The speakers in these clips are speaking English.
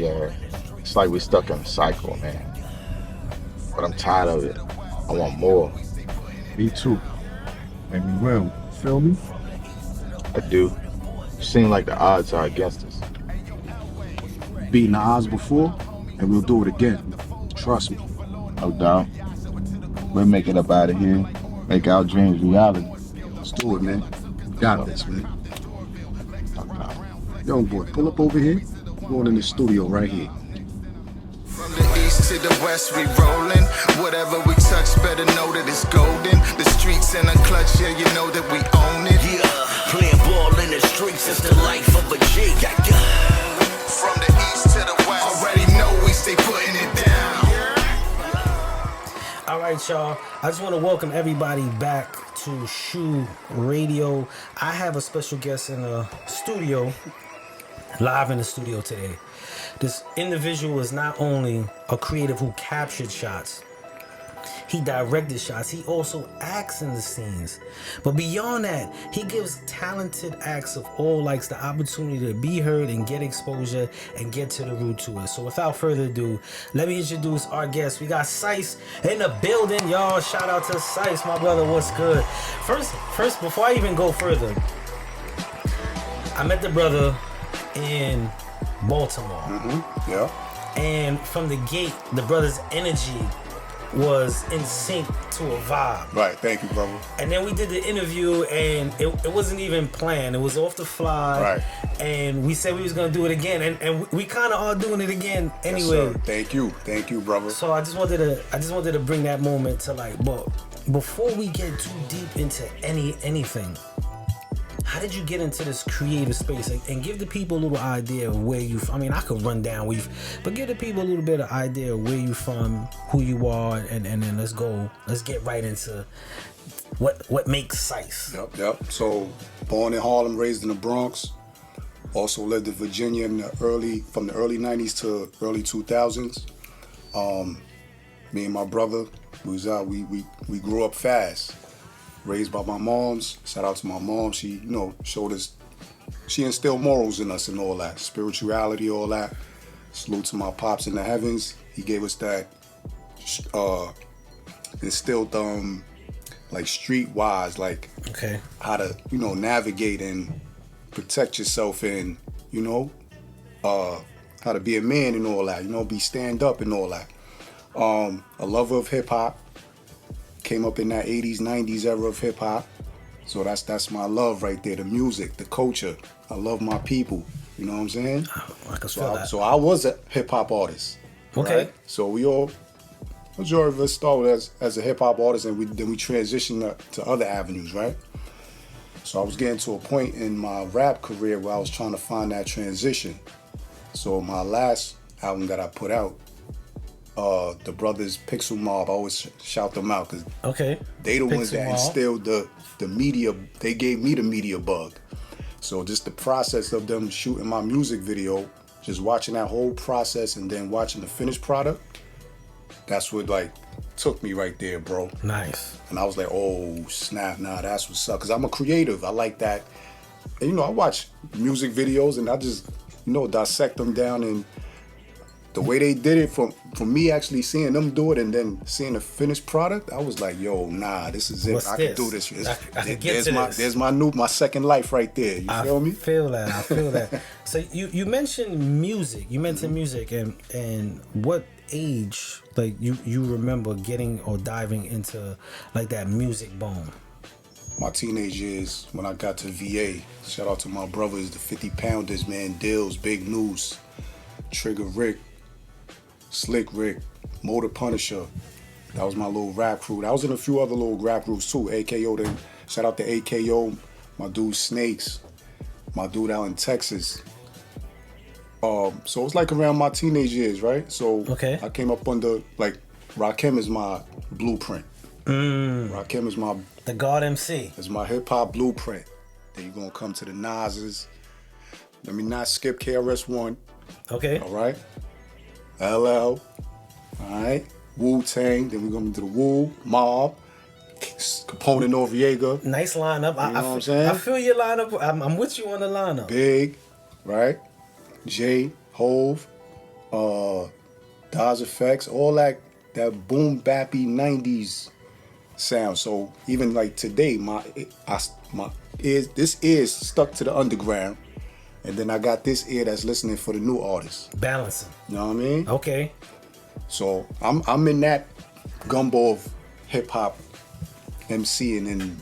Yeah, it's like we're stuck in a cycle, man. But I'm tired of it. I want more. Me too. And we will. Feel me? I do. It seems like the odds are against us. Beating the odds before, and we'll do it again. Trust me. No doubt. We'll make it up out of here. Make our dreams reality. Let's do it, man. Got this, man. No doubt. Young boy, pull up over here. We're going in the studio right here. From the east to the west, we rollin'. Whatever we touch, better know that it's golden. The streets in a clutch, yeah, you know that we own it. Yeah, playing ball in the streets is the life of a G. From the east to the west, already know we stay putting it down. All right, y'all. I just want to welcome everybody back to SHU Radio. I have a special guest in the studio, live in the studio today. This individual is not only a creative who captured shots, he directed shots, he also acts in the scenes. But beyond that, he gives talented acts of all likes the opportunity to be heard and get exposure and get to the root to it. So without further ado, let me introduce our guest. We got Cise in the building, y'all. Shout out to Cise, my brother. What's good? First, before I even go further, I met the brother in Baltimore. Yeah. And from the gate, the brother's energy was in sync to a vibe. Right. Thank you, brother. And then we did the interview, and it wasn't even planned. It was off the fly. Right. And we said we was gonna do it again, and we kind of are doing it again anyway. Yes, thank you, brother. So I just wanted to bring that moment to light. But before we get too deep into anything, how did you get into this creative space? And give the people a little idea of where you from. I mean, I could run down but give the people a little bit of idea of where you from, who you are, and then let's get right into what makes Cise. Yep. So born in Harlem, raised in the Bronx. Also lived in Virginia from the early 90s to early 2000s. Me and my brother, we grew up fast. Raised by my moms. Shout out to my mom. She, showed us, she instilled morals in us and all that. Spirituality, all that. Salute to my pops in the heavens. He gave us that, instilled, like streetwise, like how to, navigate and protect yourself and, how to be a man and all that. Be stand up and all that. A lover of hip hop. Came up in that 80s, 90s era of hip hop. So that's my love right there, the music, the culture. I love my people. You know what I'm saying? I can feel that. So I was a hip hop artist. Okay. Right? So majority of us started as a hip hop artist, and then we transitioned to other avenues, right? So I was getting to a point in my rap career where I was trying to find that transition. So my last album that I put out, the brothers Pixel Mob, I always shout them out because they the ones that instilled the media. They gave me the media bug. So just the process of them shooting my music video, just watching that whole process and then watching the finished product, that's what took me right there, bro. Nice. And I was like, oh snap, nah, that's what's up. Cause I'm a creative. I like that. And I watch music videos and I just dissect them down, and the way they did it, from me actually seeing them do it and then seeing the finished product, I was like, yo, nah, this is it. I can do this. There's my second life right there. You feel me? I feel that. So you mentioned music. And what age you remember getting or diving into that music boom? My teenage years when I got to VA. Shout out to my brothers, the 50 pounders, man, Dills, Big News, Trigger Rick, Slick Rick, Motor Punisher. That was my little rap crew. I was in a few other little rap groups too. AKO, then shout out to AKO, my dude Snakes, my dude out in Texas. So it was around my teenage years, right? So I came up under Rakim is my blueprint. Rakim is the God MC. It's my hip hop blueprint. Then you're gonna come to the Nas's. Let me not skip KRS-One. Okay. All right. LL, all right, Wu-Tang, then we're going to do the Wu, Mob, Capone and Noriega. Nice lineup. You know what I'm saying? I feel your lineup. I'm with you on the lineup. Big, right? Jay, Hove, Daz effects, all that boom bappy 90s sound. So even like today, this ear's stuck to the underground, and then I got this ear that's listening for the new artists. Balancing. You know what I mean? Okay. So I'm in that gumbo of hip hop, MCing and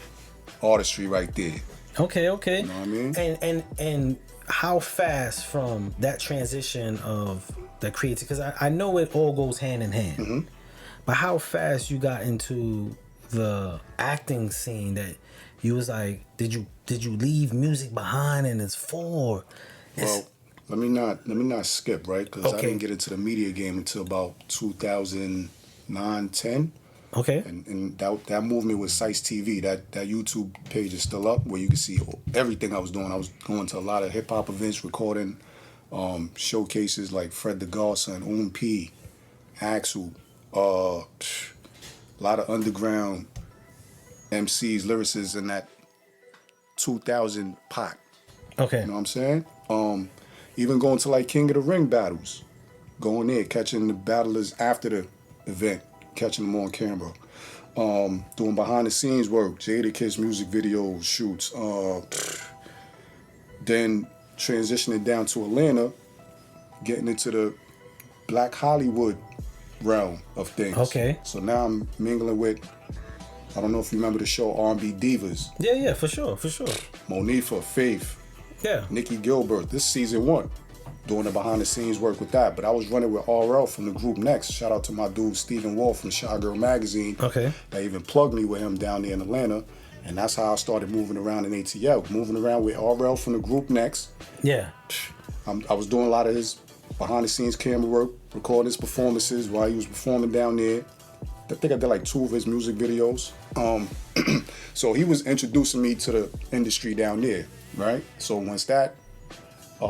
artistry right there. Okay. You know what I mean? And how fast from that transition of the creative, because I know it all goes hand in hand, Mm-hmm. but how fast you got into the acting scene that you was like, did you leave music behind and it's full? Well, let me not skip, right? Because I Okay. didn't get into the media game until about 2009, 10. Okay. And that movement with Cise TV, that YouTube page is still up where you can see everything I was doing. I was going to a lot of hip hop events, recording showcases like Fred the Godson, P, Axel, a lot of underground MCs, lyricists in that 2000 pot. Okay. You know what I'm saying? Even going to like King of the Ring battles, going there, catching the battlers after the event, catching them on camera, doing behind the scenes work, Jadakiss music videos, shoots, then transitioning down to Atlanta, getting into the Black Hollywood realm of things. Okay. So now I'm mingling with, I don't know if you remember the show R&B Divas, Yeah, for sure. Monifa, Faith, Yeah. Nikki Gilbert. This season 1, doing the behind the scenes work with that. But I was running with RL from the group Next. Shout out to my dude Stephen Wall from Shy Girl Magazine. Okay. That even plugged me with him down there in Atlanta. And that's how I started moving around in ATL, moving around with RL from the group Next. Yeah. I was doing a lot of his behind the scenes camera work, recording his performances while he was performing down there. I think I did like 2 of his music videos. So he was introducing me to the industry down there, right? So once that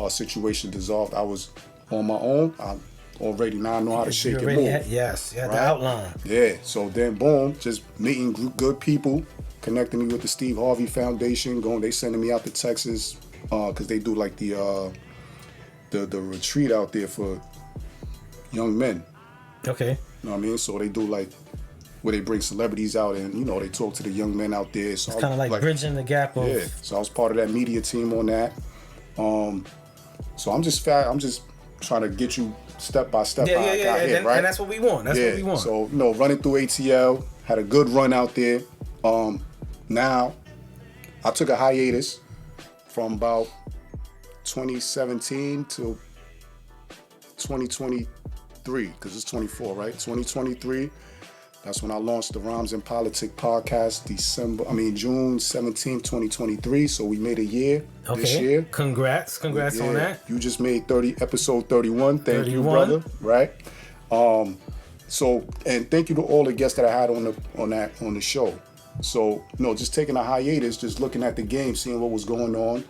situation dissolved, I was on my own. I know how to shake and move. Yes, you had the Right? outline. Yeah, so then boom, just meeting good people, connecting me with the Steve Harvey Foundation, they sending me out to Texas, because they do like the retreat out there for young men. Okay. You know what I mean? So they do like where they bring celebrities out and they talk to the young men out there. So It's kind of like bridging the gap of. Yeah. So I was part of that media team on that. So I'm just trying to get you step by step how I got here, right? And that's what we want. That's what we want. So running through ATL, had a good run out there. Now I took a hiatus from about 2017 to 2023, because it's 24, right? 2023. That's when I launched the Rhymes and Politic podcast, June 17th, 2023. So we made a year this year. Congrats on that. You just made episode 31. Thank 31. you, brother. Right. So, and thank you to all the guests that I had on the show. So, just taking a hiatus, just looking at the game, seeing what was going on,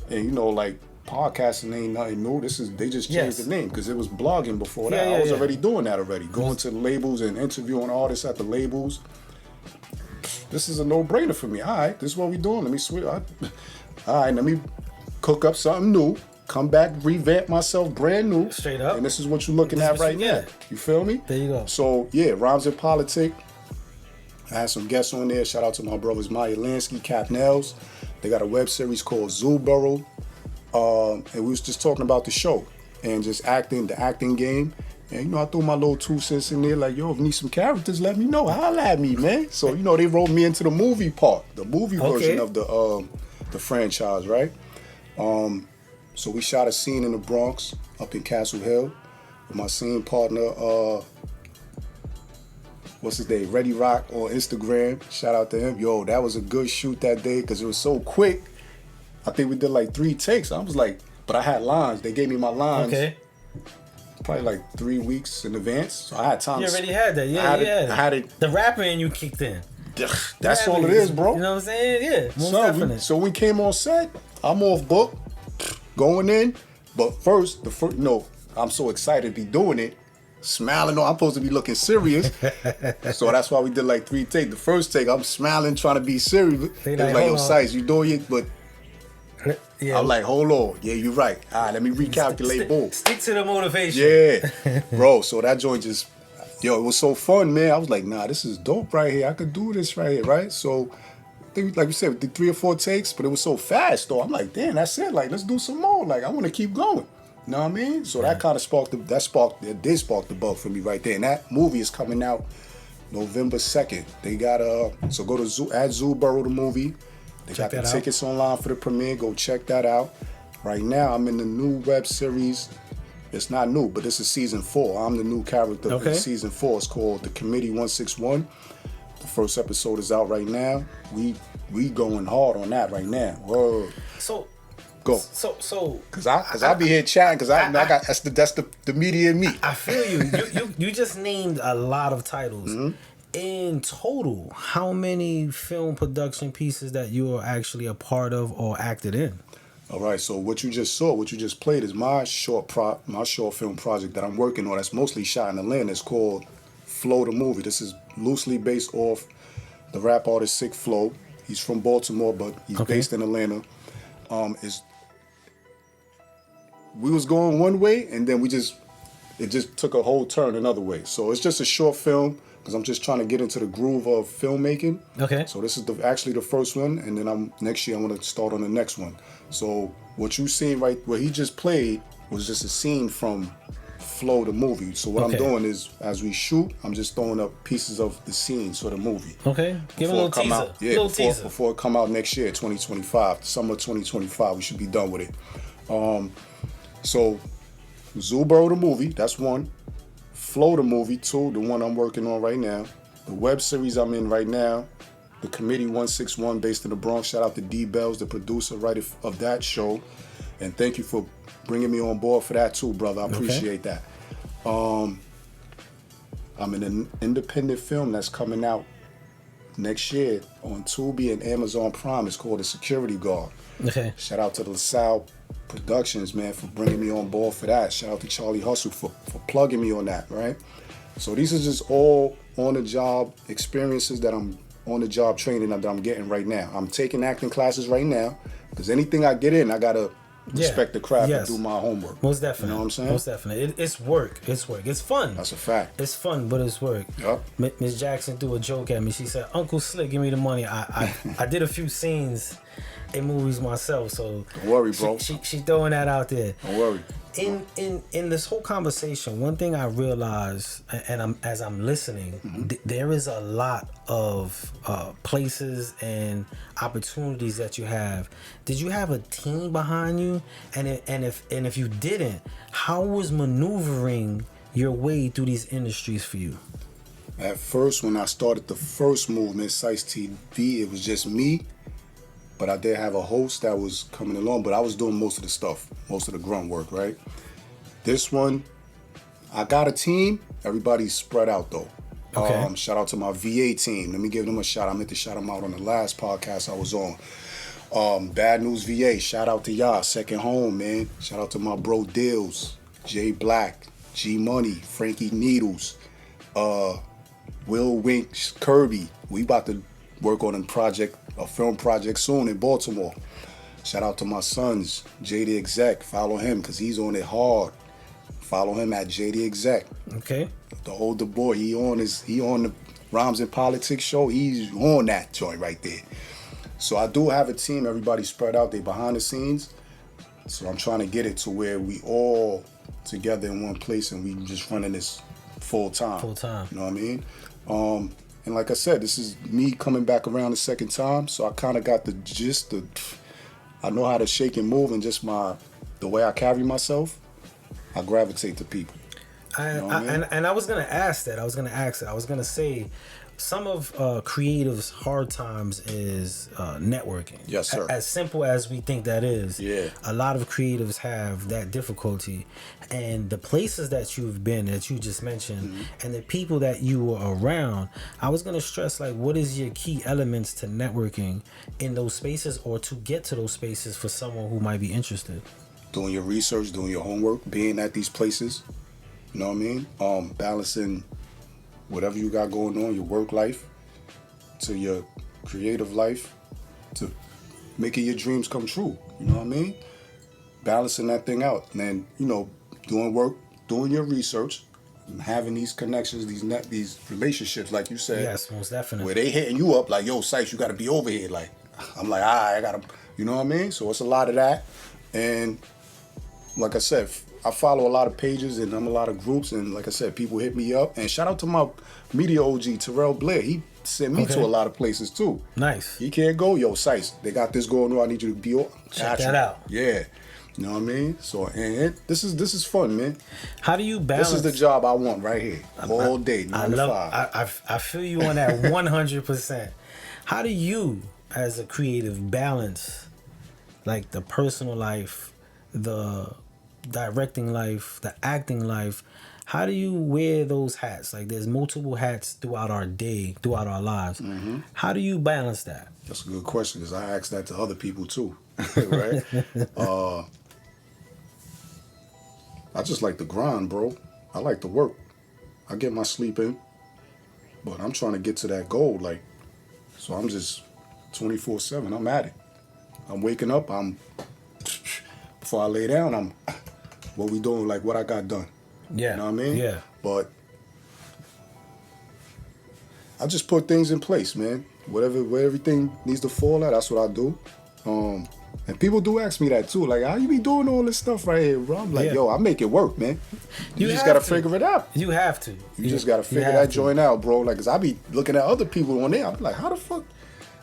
and like podcasting ain't nothing new. They just changed the name because it was blogging before that. I was already doing that already, going to the labels and interviewing artists at the labels. This is a no-brainer for me. All right, this is what we doing. Let me switch. All right, let me cook up something new. Come back, revamp myself brand new. Straight up. And this is what you're looking at right now. You feel me? There you go. So, Rhymes and Politic. I had some guests on there. Shout out to my brothers Maya Lansky, Cap Nels. They got a web series called Zooboro. And we was just talking about the show and just the acting game. And, I threw my little 2 cents in there like, if you need some characters, let me know. Holla at me, man. So, they wrote me into the movie part, the movie version of the franchise, right? So we shot a scene in the Bronx, up in Castle Hill, with my scene partner, what's his name, Ready Rock on Instagram. Shout out to him. That was a good shoot that day because it was so quick. I think we did like 3 takes. I was like, but I had lines. They gave me my lines. Okay. Probably like 3 weeks in advance. So I had time. You already had that. I had it. The rapper in you kicked in. That's all it is, bro. You know what I'm saying? Yeah. Most definitely. So we came on set. I'm off book, going in. But first, I'm so excited to be doing it. Smiling, I'm supposed to be looking serious. So that's why we did like 3 takes. The first take, I'm smiling, trying to be serious. They was like, Cise, you doing it? But Yeah. I'm like, hold on. Yeah, you're right. All right, let me recalculate. Boom. Stick to the motivation. Yeah, bro. So that joint just, it was so fun, man. I was like, nah, this is dope right here. I could do this right here, right? So, I think, like you said, we did 3 or 4 takes, but it was so fast, though. I'm like, damn, that's it. Like, let's do some more. Like, I want to keep going. You know what I mean? So that kind of it did spark the bug for me right there. And that movie is coming out November 2nd. They got so go to Zooboro the movie. They got the tickets online for the premiere. Go check that out. Right now, I'm in the new web series. It's not new, but this is season 4. I'm the new character in season 4. It's called The Committee 161. The first episode is out right now. We going hard on that right now. Whoa. So go. So cause I be here chatting because I got that's the media in me. I feel you. You just named a lot of titles. Mm-hmm. In total, how many film production pieces that you are actually a part of or acted in? All right, so what you just played is my short film project that I'm working on. That's mostly shot in Atlanta. It's called Flow the Movie. This is loosely based off the rap artist Sick Flow. He's from Baltimore, but he's based in Atlanta. We was going one way, and then it just took a whole turn another way. So it's just a short film because I'm just trying to get into the groove of filmmaking. Okay. So this is actually the first one, and then next year I'm gonna start on the next one. So what you seen what he just played was just a scene from Flow the Movie. So what I'm doing is, as we shoot, I'm just throwing up pieces of the scenes for the movie. Okay. Give a little teaser. Yeah, before it come out next year, 2025, summer 2025, we should be done with it. So Zooboro the movie, that's 1. Flow the movie, 2, the one I'm working on right now. The web series I'm in right now, The Committee 161, based in the Bronx. Shout out to D Bells, the producer of that show. And thank you for bringing me on board for that too, brother. I appreciate that. I'm in an independent film that's coming out next year on Tubi and Amazon Prime. It's called The Security Guard. Okay. Shout out to the LaSalle Productions, man, for bringing me on board for that. Shout out to Charlie Hustle for plugging me on that, right? So these are just all on-the-job experiences that I'm on-the-job training that I'm getting right now. I'm taking acting classes right now because anything I get in, I got to respect the craft and do my homework. Most definitely. You know what I'm saying? Most definitely. It's work. It's work. It's fun. That's a fact. It's fun, but it's work. Yep. Miss Jackson threw a joke at me. She said, Uncle Slick, give me the money. I did a few scenes in movies myself, so don't worry, bro. She throwing that out there. Don't worry. In this whole conversation, one thing I realized, and as I'm listening, there is a lot of places and opportunities that you have. Did you have a team behind you? And if you didn't, how was maneuvering your way through these industries for you? At first, when I started the first movement, Cise TV, it was just me. But I did have a host that was coming along, but I was doing most of the stuff, most of the grunt work, right? This one, I got a team. Everybody's spread out, though. Okay. Shout out to my VA team. Let me give them a shout. I meant to shout them out on the last podcast I was on. Bad News VA, shout out to y'all. Second Home, man. Shout out to my bro Dills, Jay Black, G Money, Frankie Needles, Will Winks, Kirby. We about to work on a film project soon in Baltimore. Shout out to my sons, JD Exec. Follow him because he's on it hard. Follow him at JD Exec. Okay. The older boy, he on the Rhymes and Politics show. He's on that joint right there. So I do have a team. Everybody spread out. They behind the scenes. So I'm trying to get it to where we all together in one place and we just running this full time. Full time. You know what I mean? And like I said, this is me coming back around the second time, so I kind of got the gist. I know how to shake and move, and just the way I carry myself, I gravitate to people. And I was gonna ask that. I was gonna say, some of creatives' hard times is networking. Yes, sir. As simple as we think that is, a lot of creatives have that difficulty. And the places that you've been, that you just mentioned, and the people that you were around, I was going to stress, like, what is your key elements to networking in those spaces or to get to those spaces for someone who might be interested? Doing your research, doing your homework, being at these places, you know what I mean? Balancing whatever you got going on, your work life, to your creative life, to making your dreams come true. You know what I mean? Balancing that thing out. And then, doing work, doing your research, and having these connections, these relationships, like you said. Yes, most definitely. Where they hitting you up like, yo, Cise, you got to be over here. Like, I'm like, I got to, you know what I mean? So it's a lot of that. And like I said, I follow a lot of pages and I'm a lot of groups. And like I said, people hit me up. And shout out to my media OG, Terrell Blair. He sent me to a lot of places too. Nice. He can't go, yo, Cise, they got this going on. I need you to be on. Check that out. Yeah. You know what I mean? So, and this is fun, man. How do you balance? This is the job I want right here. All day, 9 to 5. I feel you on that 100%. How do you, as a creative, balance like the personal life, the directing life, the acting life? How do you wear those hats? Like there's multiple hats throughout our day, throughout our lives. Mm-hmm. How do you balance that? That's a good question because I ask that to other people too, right? I just like to grind, bro. I like to work. I get my sleep in, but I'm trying to get to that goal. Like, so I'm just 24/7. I'm at it. I'm waking up. Before I lay down, I'm what we doing, like what I got done. Yeah. You know what I mean? Yeah. But I just put things in place, man. Where everything needs to fall at, that's what I do. And people do ask me that too. Like, how you be doing all this stuff right here, bro? I'm like, yo, I make it work, man. You just gotta figure it out. You have to. You just gotta figure that joint out, bro. Like, cause I be looking at other people on there. I'm like, how the fuck?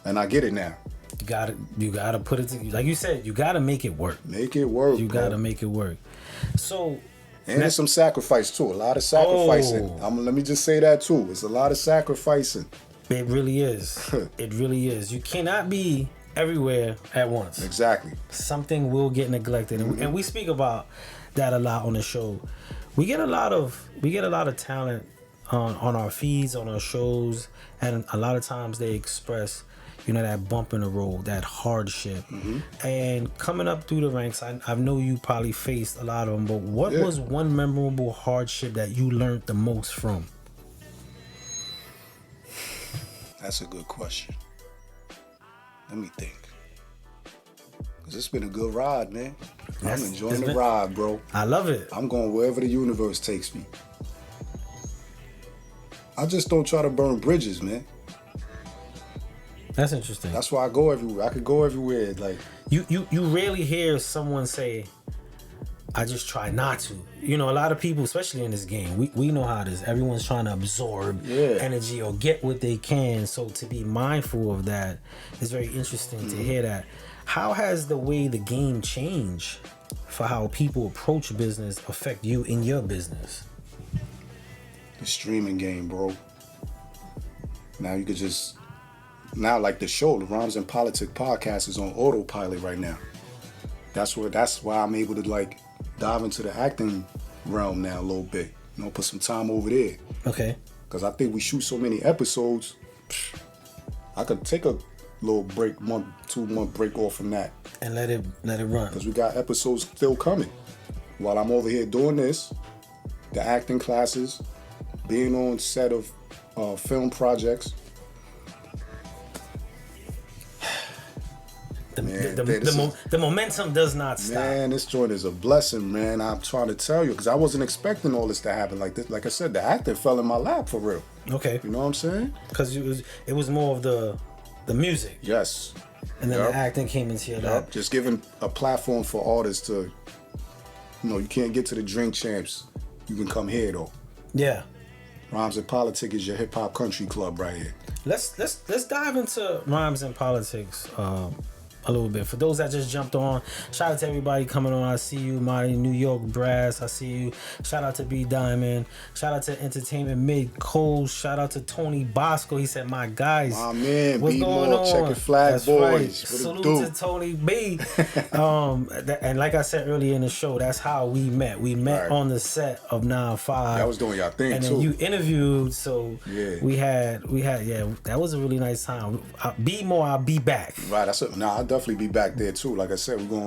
And I get it now. You gotta put it like you said. You gotta make it work. Make it work. You gotta make it work. So. And there's some sacrifice too. A lot of sacrificing. Let me just say that too. It's a lot of sacrificing. It really is. It really is. You cannot be everywhere at once. Exactly. Something will get neglected, and we speak about that a lot on the show. We get a lot of talent on our feeds, on our shows, and a lot of times they express, that bump in the road, that hardship. Mm-hmm. And coming up through the ranks, I know you probably faced a lot of them, but what was one memorable hardship that you learned the most from? That's a good question. Let me think. Cause it's been a good ride, man. I'm enjoying the ride, bro. I love it. I'm going wherever the universe takes me. I just don't try to burn bridges, man. That's interesting. That's why I go everywhere. I could go everywhere. Like you rarely hear someone say, I just try not to. A lot of people, especially in this game, we know how it is. Everyone's trying to absorb energy or get what they can. So to be mindful of that is very interesting to hear that. How has the way the game changed for how people approach business affect you in your business? The streaming game, bro. Now you could just... Now, like the show, the Rhymes and Politic podcast is on autopilot right now. That's why I'm able to like dive into the acting realm now a little bit. Put some time over there. Okay. Because I think we shoot so many episodes, I could take a little break, 2 month break off from that. And let it run. Because we got episodes still coming. While I'm over here doing this, the acting classes, being on set of film projects. The momentum does not stop. Man, this joint is a blessing, man. I'm trying to tell you, because I wasn't expecting all this to happen like this. Like I said, the acting fell in my lap for real. Okay. You know what I'm saying? Because it was more of the music. Yes. And then the acting came into your lap. Just giving a platform for artists to, you can't get to the drink champs. You can come here though. Yeah. Rhymes and Politic is your hip hop country club right here. Let's dive into Rhymes and Politics a little bit. For those that just jumped on, shout out to everybody coming on. I see you, Marty, New York Brass. I see you. Shout out to B Diamond. Shout out to Entertainment Mid Coast. Shout out to Tony Bosco. He said, "My guys, my man, what's going on? Checking Flag That's Boys. Right. What Salute to Tony B." And like I said earlier in the show, that's how we met. We met on the set of 9-5. That was doing y'all thing and too. And then you interviewed, so we had that was a really nice time. I'll be back. Right. I'll definitely be back there too. Like I said, we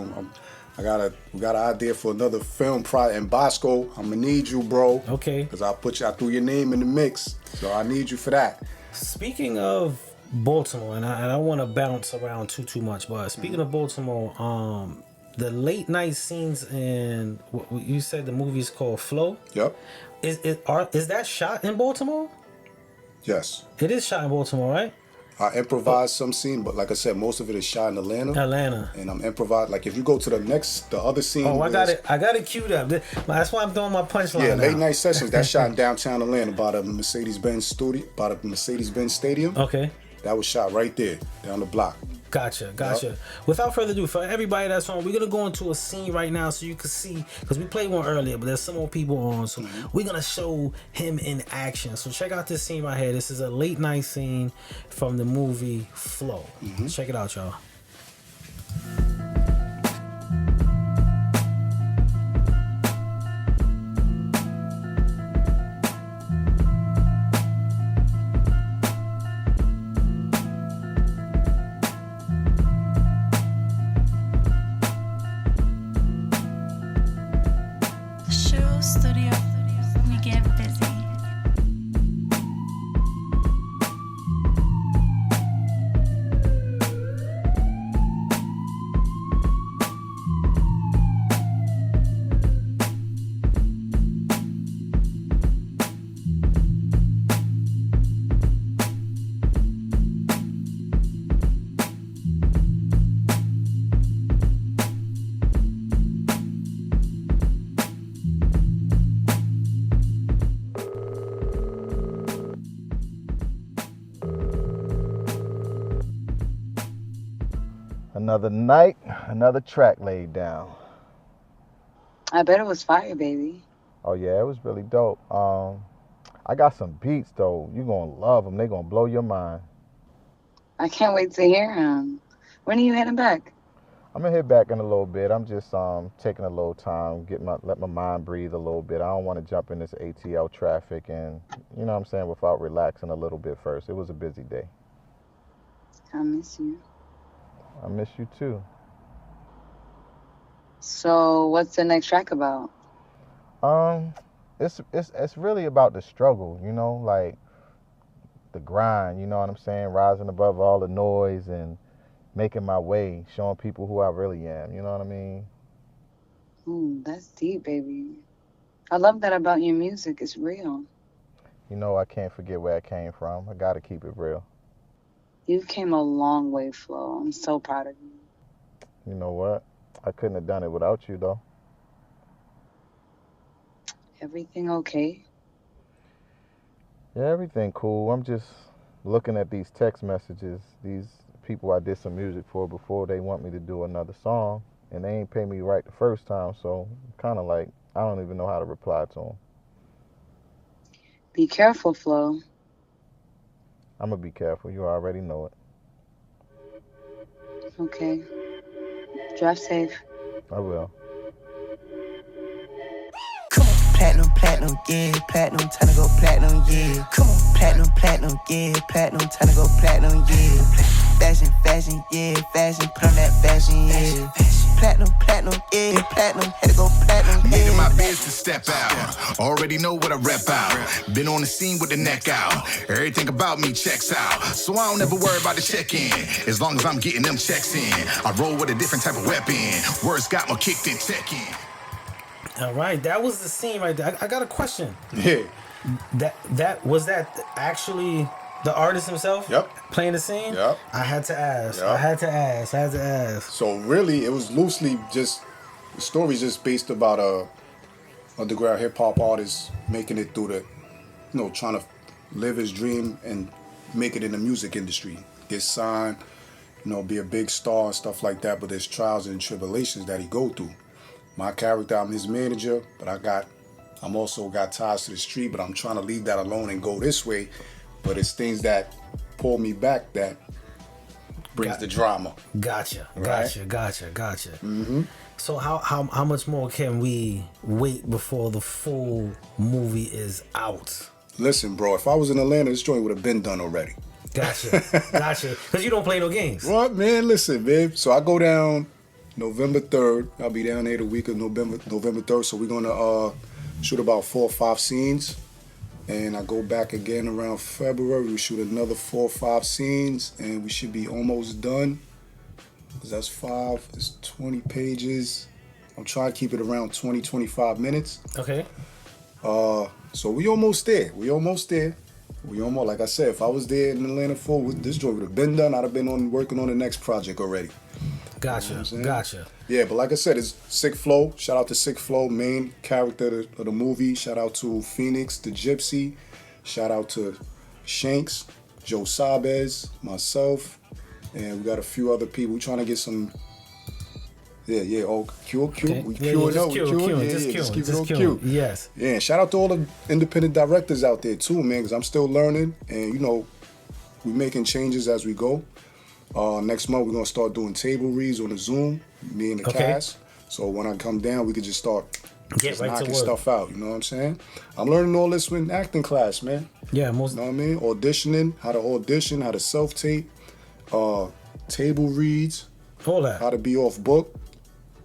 got an idea for another film project. And Bosco, I'm gonna need you, bro. Okay. Because I threw your name in the mix, so I need you for that. Speaking of Baltimore, and I don't want to bounce around too much, but speaking of Baltimore, the late night scenes in what you said the movie's called Flow. Yep. Is that shot in Baltimore? Yes. It is shot in Baltimore, right? I improvised some scene, but like I said, most of it is shot in Atlanta. Atlanta. And I'm improvised. Like if you go to the other scene. Oh, I got it queued up. That's why I'm doing my punchline. Yeah, now. late night sessions. That's shot in downtown Atlanta by the Mercedes-Benz studio, by the Mercedes-Benz Stadium. Okay. That was shot right there, down the block. Gotcha. Yep. Without further ado, for everybody that's on, we're gonna go into a scene right now so you can see, because we played one earlier, but there's some more people on, so we're gonna show him in action. So check out this scene right here. This is a late night scene from the movie Flow. Check it out, y'all. SHU Studio, we get busy. Another night, another track laid down. I bet it was fire, baby. Oh yeah, it was really dope. I got some beats though. You gonna love them. They gonna blow your mind. I can't wait to hear him. When are you heading back? I'm gonna hit back in a little bit. I'm just taking a little time, let my mind breathe a little bit. I don't want to jump in this ATL traffic and you know what I'm saying, without relaxing a little bit first. It was a busy day. I miss you. I miss you too. So what's the next track about? It's really about the struggle, you know, like the grind, you know what I'm saying? Rising above all the noise and making my way, showing people who I really am, you know what I mean? Ooh, that's deep, baby. I love that about your music. It's real. You know, I can't forget where I came from. I gotta keep it real. You've came a long way, Flo. I'm so proud of you. You know what? I couldn't have done it without you, though. Everything okay? Yeah, everything cool. I'm just looking at these text messages. These people I did some music for before, they want me to do another song, and they ain't pay me right the first time, so kind of like, I don't even know how to reply to them. Be careful, Flo. I'm gonna be careful. You already know it. Okay. Drive safe. I will. Come on, platinum, yeah, platinum, time to go platinum, yeah. Come on, platinum, yeah, platinum, time to go platinum, yeah. Fashion, yeah, fashion, put on that fashion, yeah. Platinum, yeah, platinum, had to go platinum, yeah. Made it my biz to step out. Already know what I rep out. Been on the scene with the neck out. Everything about me checks out. So I don't ever worry about the check-in. As long as I'm getting them checks in. I roll with a different type of weapon. Words got more kicked in check-in. All right, that was the scene right there. I got a question. Yeah. That was that actually the artist himself? Yep. Playing the scene? Yep. I had to ask. Yep. I had to ask. So really, it was loosely just the story's just based about a underground hip hop artist making it through the, you know, trying to live his dream and make it in the music industry, get signed, you know, be a big star and stuff like that. But there's trials and tribulations that he go through. My character, I'm his manager, but I'm also got ties to the street, but I'm trying to leave that alone and go this way. But it's things that pull me back that brings the drama. Gotcha. Right? Mm-hmm. So how much more can we wait before the full movie is out? Listen, bro, if I was in Atlanta, this joint would have been done already. Gotcha. Because you don't play no games. What, man? Listen, babe. So I go down November 3rd. I'll be down there the week of November 3rd. So we're going to shoot about 4 or 5 scenes. And I go back again around February. We shoot another 4 or 5 scenes, and we should be almost done. Because that's 5, it's 20 pages. I'm trying to keep it around 20, 25 minutes. Okay. So we almost there. We almost, like I said, if I was there in Atlanta for this joint would have been done, I'd have been working on the next project already. Gotcha. You know Gotcha. Yeah, but like I said, it's Sick Flow. Shout out to Sick Flow, main character of the movie. Shout out to Phoenix, the Gypsy. Shout out to Shanks, Joe Sabez, myself, and we got a few other people. We're trying to get some. Yeah. Oh, Q. Okay. We Yeah, Q it just up. Q, We Q Q, it. just Yeah, Q, just keep it just on Q. Q. Yes. Yeah, and shout out to all the independent directors out there too, man, because I'm still learning, and you know, we're making changes as we go. Next month we're gonna start doing table reads on the Zoom, me and the cast. So when I come down, we could just start Get right to knocking work. stuff out. You know what I'm saying? I'm learning all this in acting class, man. Yeah, most. You know what I mean? Auditioning, how to audition, how to self-tape, table reads, All that. how to be off book.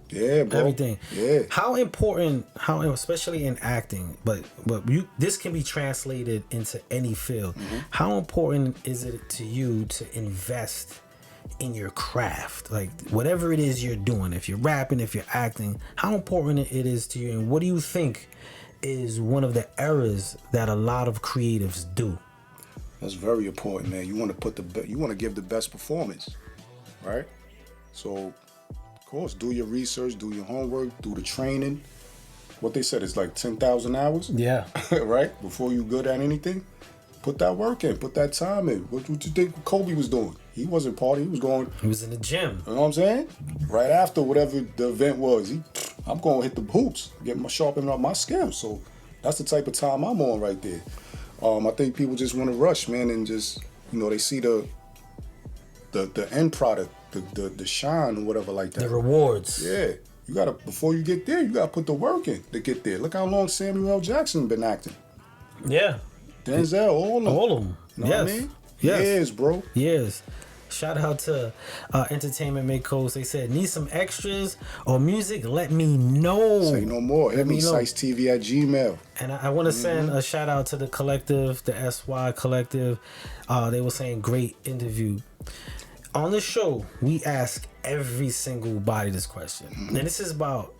Yeah, bro. Everything. Yeah. How important, especially in acting, but this can be translated into any field. Mm-hmm. How important is it to you to invest in your craft? Like whatever it is you're doing, if you're rapping, if you're acting, how important it is to you, and what do you think is one of the errors that a lot of creatives do? That's very important, man. You want to you want to give the best performance, right? So, of course, do your research, do your homework, do the training. What they said is like 10,000 hours. Yeah. Right? Before you good at anything, put that work in, put that time in. What you think Kobe was doing? He wasn't partying. He was in the gym. You know what I'm saying? Right after whatever the event was, I'm going to hit the hoops, sharpening up my skills. So that's the type of time I'm on right there. I think people just want to rush, man, and just, you know, they see the end product, the shine or whatever like that. The rewards. Yeah. You gotta, before you get there, you gotta put the work in to get there. Look how long Samuel L. Jackson been acting. Yeah. Denzel, all of them. You know yes. what I mean? Yes. Years, bro. Yes. Shout out to Entertainment Make Codes. They said, need some extras or music? Let me know. Say no more. Hit me, CiceTV@gmail. And I want to send a shout out to the collective, the SY collective. They were saying great interview. On the show, we ask every single body this question. And this is about,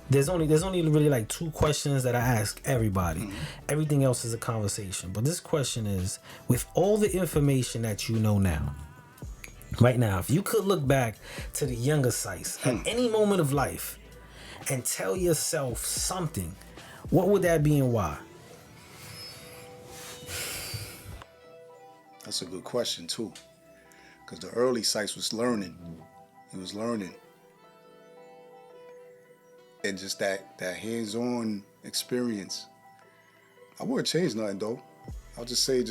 there's only really like 2 questions that I ask everybody. Everything else is a conversation. But this question is, with all the information that you know now, right now, if you could look back to the younger Cise at any moment of life and tell yourself something, what would that be and why? That's a good question, too. Because the early Cise was learning. He was learning. And just that hands-on experience. I wouldn't change nothing, though. I'll just say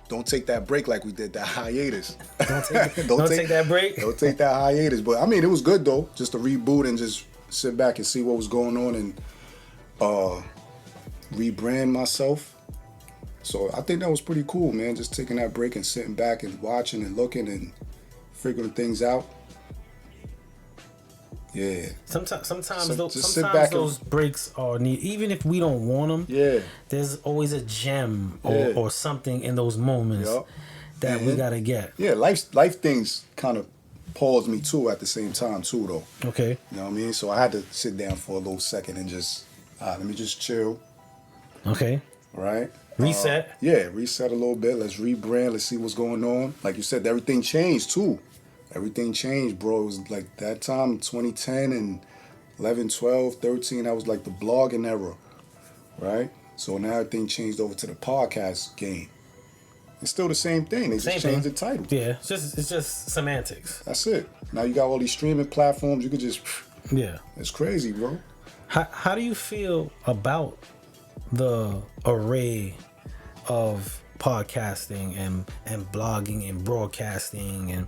don't take that break like we did, that hiatus. Don't take that break? Don't take that hiatus. But, I mean, it was good, though, just to reboot and just sit back and see what was going on and rebrand myself. So I think that was pretty cool, man, just taking that break and sitting back and watching and looking and figuring things out. Yeah. Sometimes those breaks are needed. Even if we don't want them, yeah, there's always a gem or something in those moments that we got to get. Yeah, life things kind of paused me, too, at the same time, too, though. Okay. You know what I mean? So I had to sit down for a little second and just, let me just chill. Okay. Right? Reset. Reset a little bit. Let's rebrand. Let's see what's going on. Like you said, everything changed too. Everything changed, bro. It was like that time, 2010 and 11, 12, 13, that was like the blogging era, right? So now everything changed over to the podcast game. It's still the same thing. They just changed the title. Yeah, it's just semantics. That's it. Now you got all these streaming platforms. You could just, it's crazy, bro. How do you feel about the array of podcasting and blogging and broadcasting and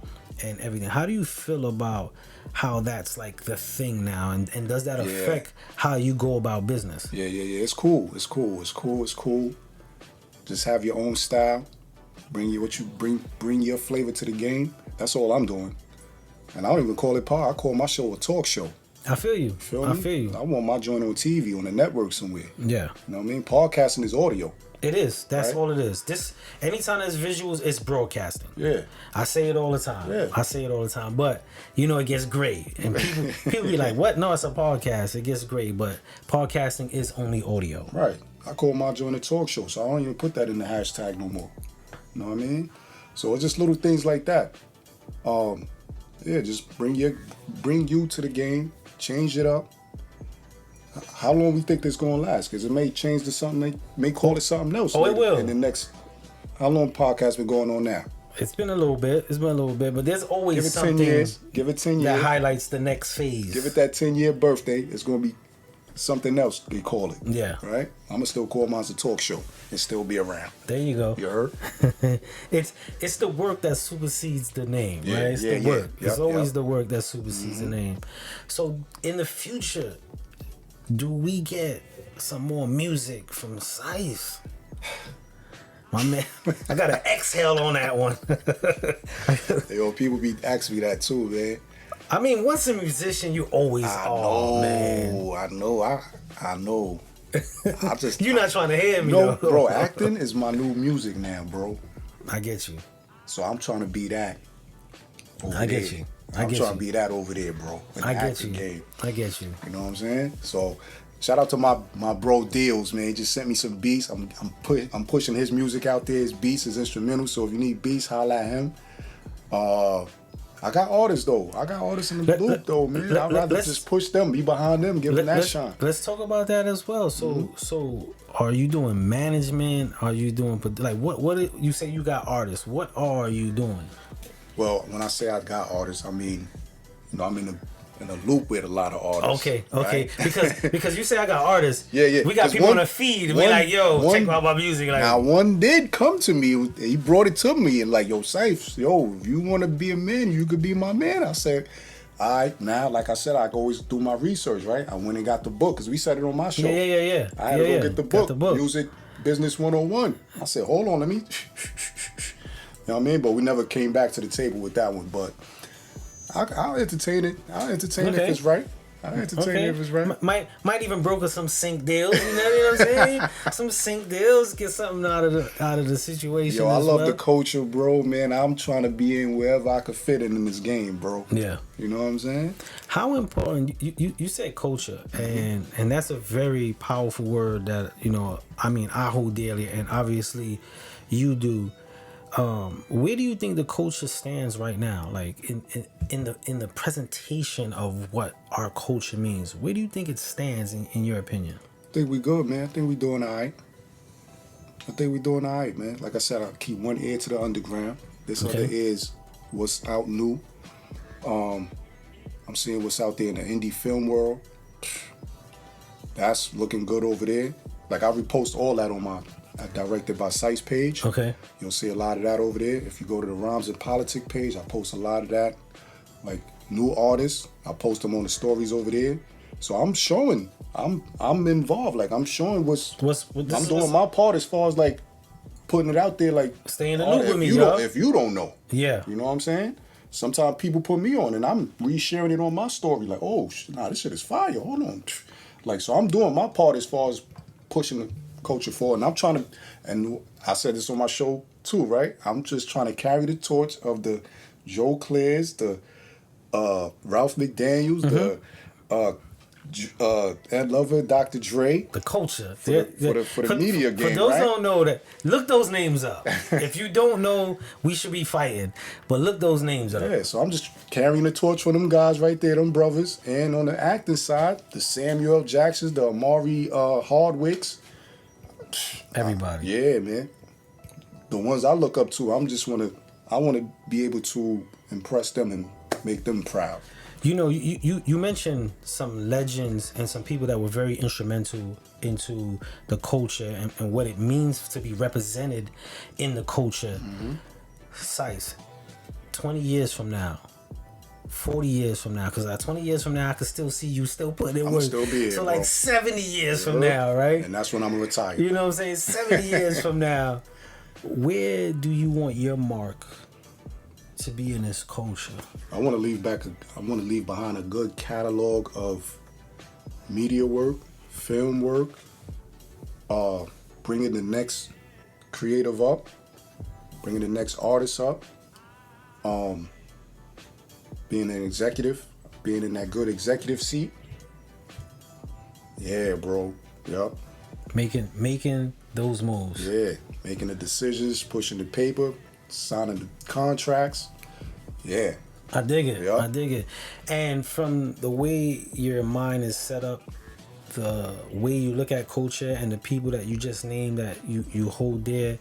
everything? How do you feel about how that's like the thing now, and does that affect how you go about business? Yeah. It's cool. Just have your own style. Bring your flavor to the game. That's all I'm doing. And I don't even call it pod. I call my show a talk show. I feel you. I feel you. I want my joint on TV, on the network somewhere. Yeah. You know what I mean? Podcasting is audio. It is. That's right? all it is. This anytime there's visuals, it's broadcasting. Yeah. I say it all the time. Yeah. I say it all the time. But it gets gray. And people be like, what? No, it's a podcast. It gets gray. But podcasting is only audio. Right. I call my joint a talk show, so I don't even put that in the hashtag no more. You know what I mean? So it's just little things like that. Just bring you to the game, change it up. How long we think this gonna last? Because it may change to something. They may call it something else. Oh, it will. In the next, how long podcast been going on now? It's been a little bit. But there's always something. Give it 10 years. That highlights the next phase. Give it that 10-year birthday. It's gonna be something else. They call it. Yeah. Right. I'm gonna still call mine a talk show and still be around. There you go. You heard? It's the work that supersedes the name, Yeah, right? It's yeah, the work. yeah. It's Yep, always yep. the work that supersedes the name. So in the future, do we get some more music from Cise? My man, I got an exhale on that one. Yo, people be asking me that too, man. I mean, once a musician, you always are, man. I know. I just You're not trying to hear me, no, though. bro. Acting is my new music now, bro. I get you. So I'm trying to be that. I get you. I'm trying to be that over there, bro. In the I get acting you. game. I get you. You know what I'm saying? So shout out to my bro Deals, man. He just sent me some beats. I'm pushing his music out there. His beats, his instrumental. So if you need beats, holla at him. I got artists though. I got artists in the loop though, man. I'd rather just push them, be behind them, give them that shine. Let's talk about that as well. So are you doing management? Are you doing like what you say you got artists? What are you doing? Well, when I say I got artists, I mean, I'm in a loop with a lot of artists. Okay. Right? because you say I got artists. Yeah. We got people on the feed. We like, yo, check out my music. Like, now one did come to me. He brought it to me and like, yo, Cise, if you want to be a man, you could be my man. I said, all right. Now, like I said, I always do my research, right? I went and got the book because we said it on my show. Yeah. I had to go get the book. Music Business 101. I said, hold on, let me. You know what I mean? But we never came back to the table with that one. But I'll entertain it. I'll entertain it if it's right. I'll entertain it if it's right. Might even broker some sync deals. You know what I'm saying? Some sync deals, get something out of the situation. Yo, I love the culture, bro. Man, I'm trying to be in wherever I could fit in this game, bro. Yeah. You know what I'm saying? How important you said culture, and that's a very powerful word that I hold dearly, and obviously you do. Where do you think the culture stands right now? Like in the presentation of what our culture means, where do you think it stands in your opinion? I think we good, man. I think we doing all right. Man. Like I said, I keep one ear to the underground. This other ear is what's out new. I'm seeing what's out there in the indie film world. That's looking good over there. Like I repost all that on my Directed by Cise page. Okay. You'll see a lot of that over there. If you go to the Rhymes and Politic page, I post a lot of that. Like new artists, I post them on the stories over there. So I'm showing, I'm involved. Like I'm showing I'm doing my part as far as like putting it out there. Like stay in the loop with me, y'all. If you don't know, yeah, you know what I'm saying. Sometimes people put me on, and I'm resharing it on my story. Like, oh, this shit is fire. Hold on, like so I'm doing my part as far as pushing the culture forward, and I'm trying to, and I said this on my show too, right? I'm just trying to carry the torch of the Joe Clairs, the Ralph McDaniels, the Ed Lover, Dr. Dre, the culture for the media game. For those right? who don't know that, look those names up. If you don't know, we should be fighting, but look those names up. Yeah, so I'm just carrying the torch for them guys right there, them brothers, and on the acting side, the Samuel Jacksons, the Amari Hardwicks. Everybody. Yeah, man. The ones I look up to, I want to be able to impress them and make them proud. You mentioned some legends and some people that were very instrumental into the culture and what it means to be represented in the culture. Cise, 20 years from now, 40 years from now, because 20 years from now I can still see you still putting in work. Still be here, so bro. like 70 years from now, right? And that's when I'm gonna retire. You know what I'm saying? 70 years from now, where do you want your mark to be in this culture? I want to leave behind a good catalog of media work, film work, bringing the next creative up, bringing the next artist up, being an executive, being in that good executive seat. Yeah, bro. Yup. Making those moves. Yeah, making the decisions, pushing the paper, signing the contracts. Yeah. I dig it. Yep. I dig it. And from the way your mind is set up, the way you look at culture and the people that you just named that you hold dear,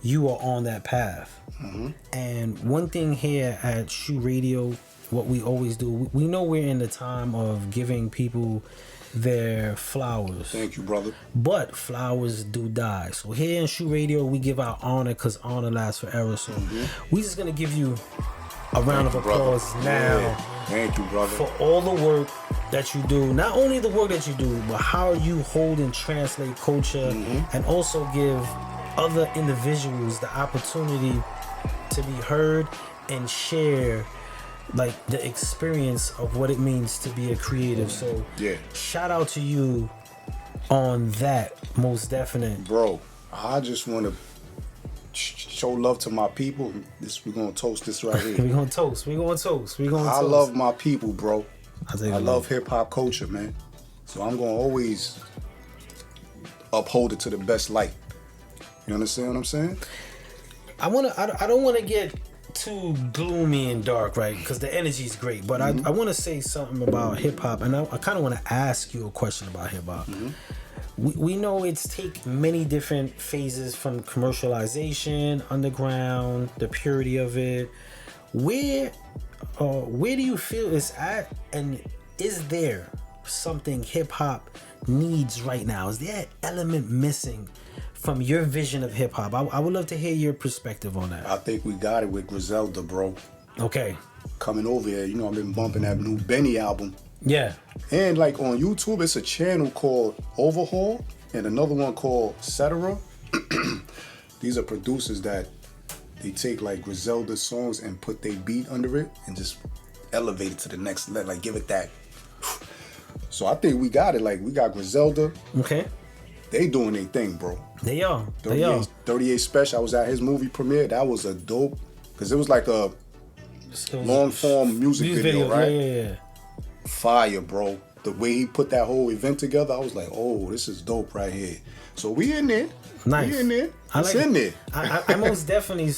you are on that path. Mm-hmm. And one thing here at SHU Radio, what we always do, we know we're in the time of giving people their flowers. Thank you, brother. But flowers do die. So here in SHU Radio, we give our honor because honor lasts forever. So we just going to give you a round of applause now. Yeah. Thank you, brother. For all the work that you do. Not only the work that you do, but how you hold and translate culture and also give other individuals the opportunity to be heard and share like the experience of what it means to be a creative. So shout out to you on that, most definite. Bro, I just want to show love to my people. We're going to toast this right here. We're going to toast. I love my people, bro. I love hip-hop culture, man. So I'm going to always uphold it to the best light. You understand what I'm saying? I don't want to get too gloomy and dark, right? Because the energy is great, but I want to say something about hip hop, and I kind of want to ask you a question about hip hop. We know it's taken many different phases, from commercialization, underground, the purity of it. Where do you feel it's at, and is there something hip hop needs right now? Is there an element missing from your vision of hip hop? I would love to hear your perspective on that. I think we got it with Griselda, bro. Okay. Coming over here, I've been bumping that new Benny album. Yeah. And like on YouTube, it's a channel called Overhaul and another one called Cetera. These are producers that they take like Griselda songs and put their beat under it and just elevate it to the next level, like give it that. So I think we got it. Like we got Griselda. Okay. They doing their thing, bro. They are. 38 Special. I was at his movie premiere. That was a dope, because it was like a long form music video, right? Yeah. Fire, bro. The way he put that whole event together, I was like, oh, this is dope right here. So we in there. Nice. We in there. It's in there. I most definitely,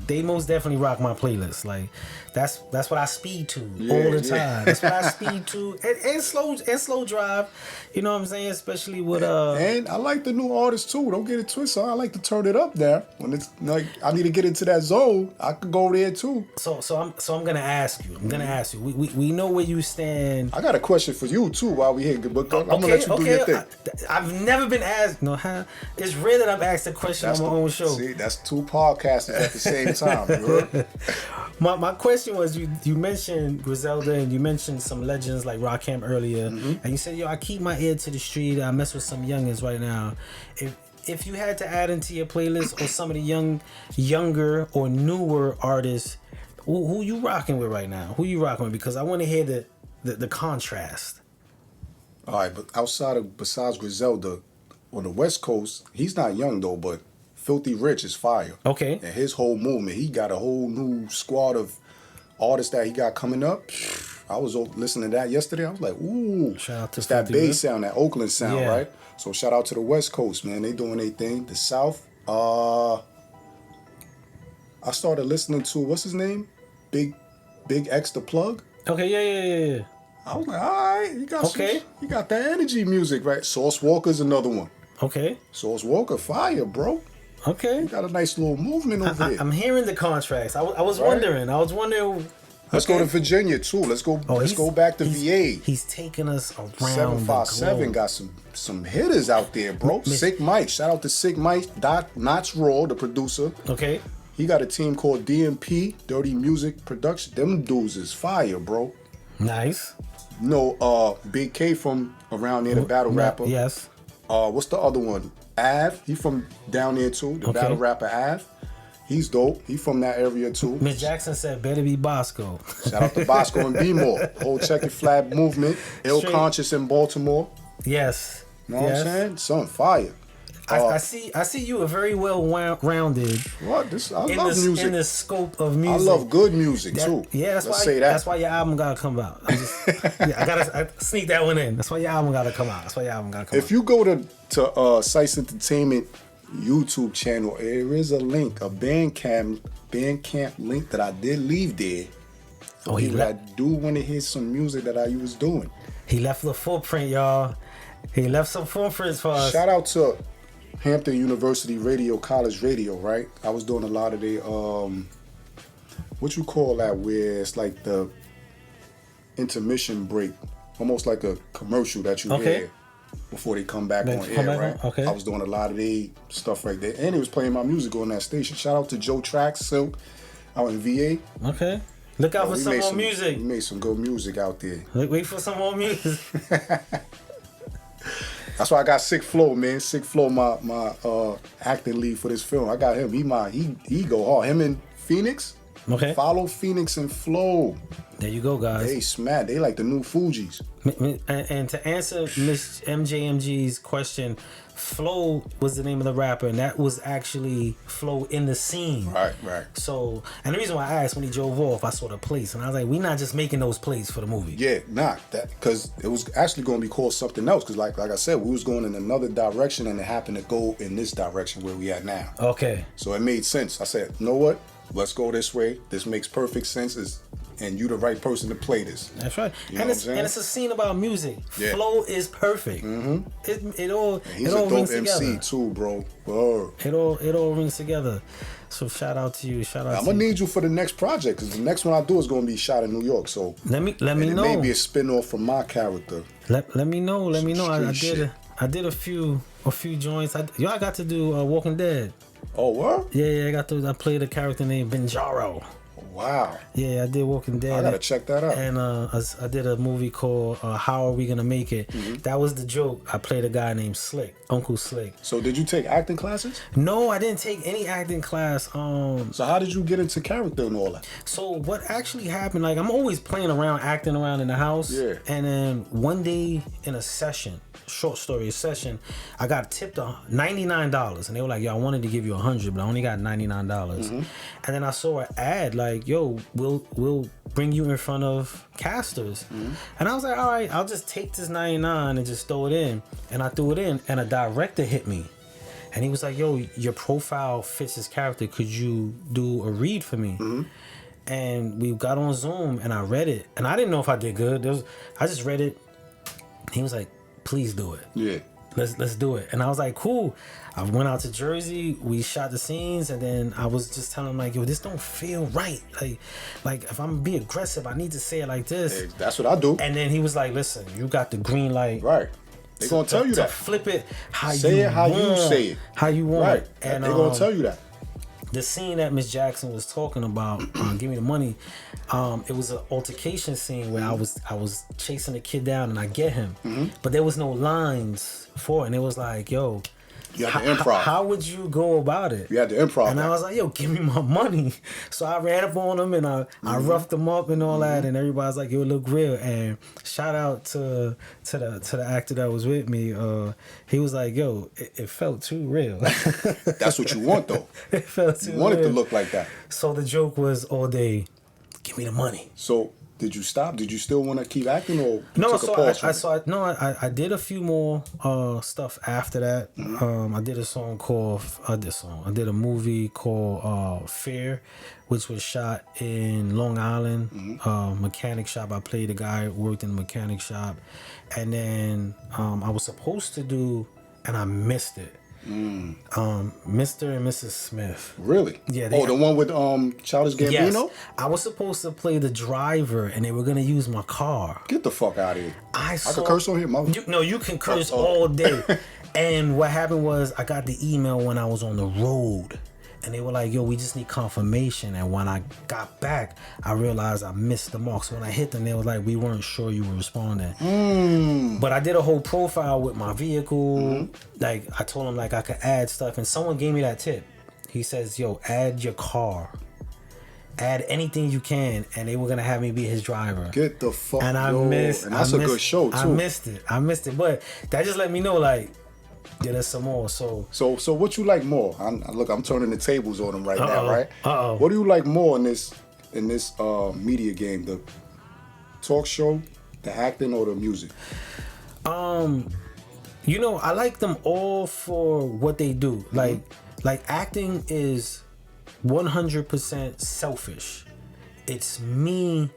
they most definitely rock my playlist. Like that's what I speed to all the time. That's what I speed to, and slow drive. You know what I'm saying? Especially with And I like the new artists too. Don't get it twisted. I like to turn it up there when it's like I need to get into that zone. I could go there too. So I'm gonna ask you. We know where you stand. I got a question for you too while we here, but I'm gonna let you do your thing. I've never been asked. It's rare that I've asked a question on my own show. See, that's two podcasters at the same time. You heard? My question was, you mentioned Griselda and you mentioned some legends like Rakim earlier, and you said, I keep my ear to the street. I mess with some youngins right now. If you had to add into your playlist or some of the younger or newer artists, who you rocking with right now? Who you rocking with? Because I want to hear the contrast. All right, but besides Griselda, on the West Coast, he's not young though, but Filthy Rich is fire. Okay. And his whole movement, he got a whole new squad of artists that he got coming up. I was listening to that yesterday. I was like, ooh. Shout out to it's that Filthy bass sound, that Oakland sound, Yeah. right? So shout out to the West Coast, man. They doing their thing. The South, I started listening to, what's his name? Big X the Plug. Okay, yeah. I was like, all right, you got that energy music, right? Sauce Walker's another one. Okay. Sauce Walker, fire, bro. Okay. You got a nice little movement over there. I'm hearing the contrast. I was wondering. Let's go to Virginia too. Let's go back to VA. He's taking us around 757 got some hitters out there, bro. Sick Mike. Shout out to Sick Mike. Notch Raw, the producer. Okay. He got a team called DMP, Dirty Music Production. Them dudes is fire, bro. Nice. Big K from around there, the battle rapper. Yes. What's the other one? Av. He from down there too, the battle rapper Av. He's dope. He from that area too. Miss Jackson said, better be Bosco. Shout out to Bosco and B-More. Whole Checkered Flag movement. Ill Conscious in Baltimore. Yes. You know what I'm saying? Something fire. I see you are very well rounded. What? I love music. In the scope of music. I love good music too. Yeah, that's why your album gotta come out. I gotta sneak that one in. That's why your album gotta come out. If you go to Cise Entertainment YouTube channel, there is a link, a Bandcamp link that I did leave there. I do want to hear some music that I was doing. He left the footprint, y'all. He left some footprints for us. Shout out to Hampton University Radio, College Radio, right? I was doing a lot of the, what you call that, where it's like the intermission break, almost like a commercial that you hear before they come back on air, right? Okay. I was doing a lot of the stuff right there. And he was playing my music on that station. Shout out to Joe Trax, Silk, out in VA. Okay. Look out for some more music. We made some good music out there. Wait for some more music. That's why I got Sick Flow, man. Sick Flow, my acting lead for this film. I got him. He go hard. Him and Phoenix. Okay. Follow Phoenix and Flow. There you go, guys. They smack. They like the new Fugees. And to answer Miss MJMG's question, Flow was the name of the rapper, and that was actually Flow in the scene. Right. So, and the reason why I asked when he drove off, I saw the plates, and I was like, we not just making those plates for the movie. Yeah, that because it was actually going to be called something else. Because like I said, we was going in another direction, and it happened to go in this direction where we at now. Okay. So it made sense. I said, you know what? Let's go this way. This makes perfect sense. And you the right person to play this. That's right. You and it's a scene about music. Yeah. Flow is perfect. Mm-hmm. It all he's it all a dope rings MC together. too, bro. Word. It all rings together. So shout out to you. I'm gonna need you for the next project because the next one I do is gonna be shot in New York. So let me know. It may be a spin-off from my character. Let me know. Let me know. I did a few joints. I got to do Walking Dead. Oh, what? Yeah, I played a character named Benjaro. Wow. Yeah, I did Walking Dead. I gotta check that out. And I did a movie called How Are We Gonna Make It? Mm-hmm. That was the joke. I played a guy named Slick, Uncle Slick. So did you take acting classes? No, I didn't take any acting class. So how did you get into character and all that? So what actually happened, like I'm always playing around, acting around in the house. Yeah. And then one day in a session, short story session, I got tipped $99, and they were like, "Yo, I wanted to give you $100, but I only got $99." Mm-hmm. And then I saw an ad like, "Yo, we'll bring you in front of casters," and I was like, "All right, I'll just take this $99 and just throw it in." And I threw it in, and a director hit me, and he was like, "Yo, your profile fits this character. Could you do a read for me?" Mm-hmm. And we got on Zoom, and I read it, and I didn't know if I did good. I just read it. He was like, "Please do it. Yeah, let's do it." And I was like, "Cool." I went out to Jersey. We shot the scenes, and then I was just telling him like, "Yo, this don't feel right. Like if I'm being aggressive, I need to say it like this." Hey, that's what I do. And then he was like, "Listen, you got the green light. Right. They're gonna tell you that. Flip it how you say it how want, you say it. How you want. Right. And they're gonna tell you that. The scene that Miss Jackson was talking about, Give Me the Money, it was an altercation scene where I was chasing a kid down and I get him, but there was no lines for it, and it was like, "Yo, you had to improv. How would you go about it?" You had to improv. And I was like, "Yo, give me my money." So I ran up on him and I roughed him up and all that, and everybody's like, "Yo, it look real." And shout out to the actor that was with me. He was like, "Yo, it felt too real." That's what you want though. It felt too You want real. it to look like that. So the joke was all day, "Give me the money." So did you stop? Did you still want to keep acting, or No, took a pause I did a few more stuff after that. I did a song called I did a movie called Fear, which was shot in Long Island, mechanic shop. I played a guy who worked in the mechanic shop, and then I was supposed to do, and I missed it. Mr. and Mrs. Smith. Really? Yeah. The one with Childish Gambino? Yes. I was supposed to play the driver, and they were gonna use my car. Get the fuck out of here. I can curse on here, mother. You can curse all day. And what happened was I got the email when I was on the road. And they were like, "Yo, we just need confirmation." And when I got back, I realized I missed the mark. So when I hit them, they were like, "We weren't sure you were responding." But I did a whole profile with my vehicle. Like I told them like I could add stuff, and someone gave me that tip. He says, yo, add your car. Add anything you can, and they were gonna have me be his driver. Get the fuck. And I missed. And that's a good show too. I missed it, but that just let me know, like, yeah, there's some more. So what you like more? I'm turning the tables on them right now, right? Uh-oh. What do you like more in this media game? The talk show, the acting, or the music? You know, I like them all for what they do. Like acting is 100% selfish. It's me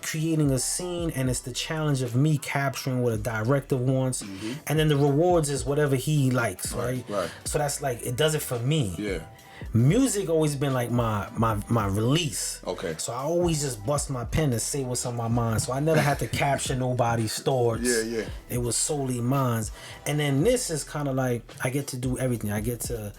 creating a scene, and it's the challenge of me capturing what a director wants, and then the rewards is whatever he likes, right? So that's like, it does it for me. Yeah. Music always been like my release. Okay. So I always just bust my pen and say what's on my mind. So I never had to capture nobody's thoughts. Yeah. It was solely mine. And then this is kind of like, I get to do everything. I get to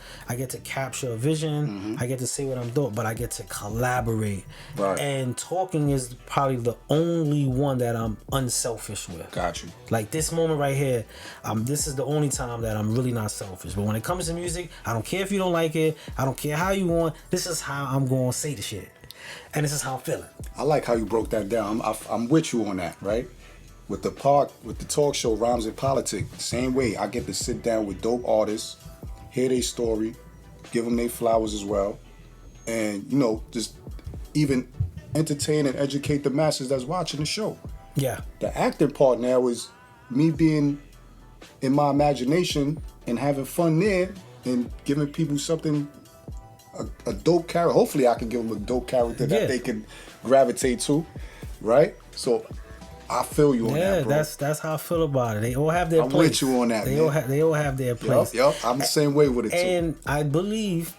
capture a vision. I get to say what I'm doing, but I get to collaborate. Right. And talking is probably the only one that I'm unselfish with. Got you. Like this moment right here, this is the only time that I'm really not selfish. But when it comes to music, I don't care if you don't like it. I don't care how you want. This is how I'm going to say the shit. And this is how I'm feeling. I like how you broke that down. I'm with you on that, right? With the talk show, Rhymes and Politic, same way. I get to sit down with dope artists, hear their story, give them their flowers as well. And, you know, just even entertain and educate the masses that's watching the show. Yeah. The acting part now is me being in my imagination and having fun there and giving people something, a dope character. Hopefully I can give them a dope character that they can gravitate to, right? So I feel you on that, bro. that's how I feel about it. They all have their place. I'm with you on that, They all have their place. Yep. I'm the same way with it too. And I believe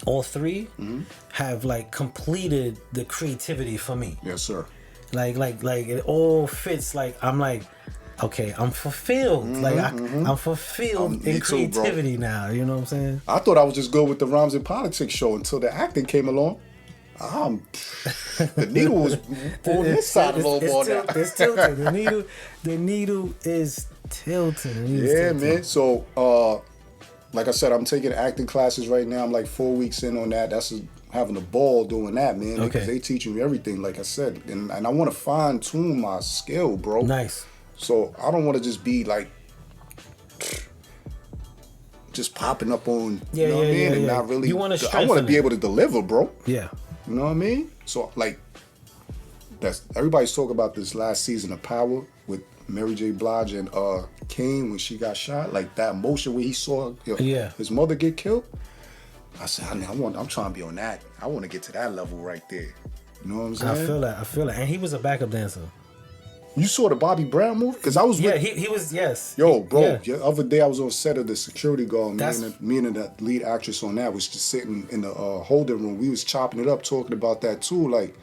all three have like completed the creativity for me. Yes, sir. Like it all fits. Like I'm like, okay, I'm fulfilled. I'm fulfilled in creativity too, now. You know what I'm saying? I thought I was just good with the Rhymes and Politics show until the acting came along. The needle was on this side a little more now. It's tilted. The needle is tilted. Man. So, like I said, I'm taking acting classes right now. I'm like 4 weeks in on that. That's having a ball doing that, man. Because they teaching me everything, like I said. And I want to fine tune my skill, bro. Nice. So I don't want to just be like just popping up on, you know what I mean? And not really. You want to I want to be able to deliver, bro. Yeah. You know what I mean? So like, everybody's talking about this last season of Power with Mary J. Blige and Kane when she got shot. Like that emotion where he saw his mother get killed. I said, I'm trying to be on that. I want to get to that level right there. You know what I'm saying? I feel that. And he was a backup dancer. You saw the Bobby Brown movie? Because I was with... he was, yes. Yo, bro, the other day I was on set of The Security Guard. Me and the lead actress on that was just sitting in the holding room. We was chopping it up, talking about that too. Like,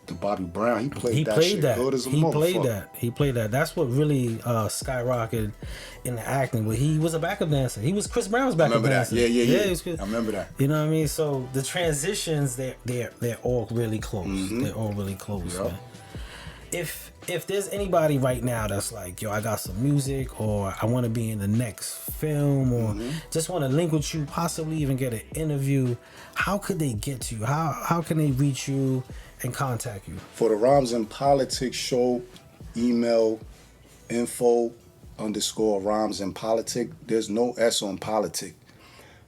the Bobby Brown, he played that good as a motherfucker. He played that. That's what really skyrocketed in the acting. But he was a backup dancer. He was Chris Brown's backup dancer. Yeah. I remember that. You know what I mean? So the transitions, they're all really close. They're all really close. Yep. If there's anybody right now that's like, yo, I got some music, or I want to be in the next film, or just want to link with you, possibly even get an interview, how could they get to you? How can they reach you and contact you? For the Rhymes and Politics show, email info_Rhymes and Politic. There's no S on Politic.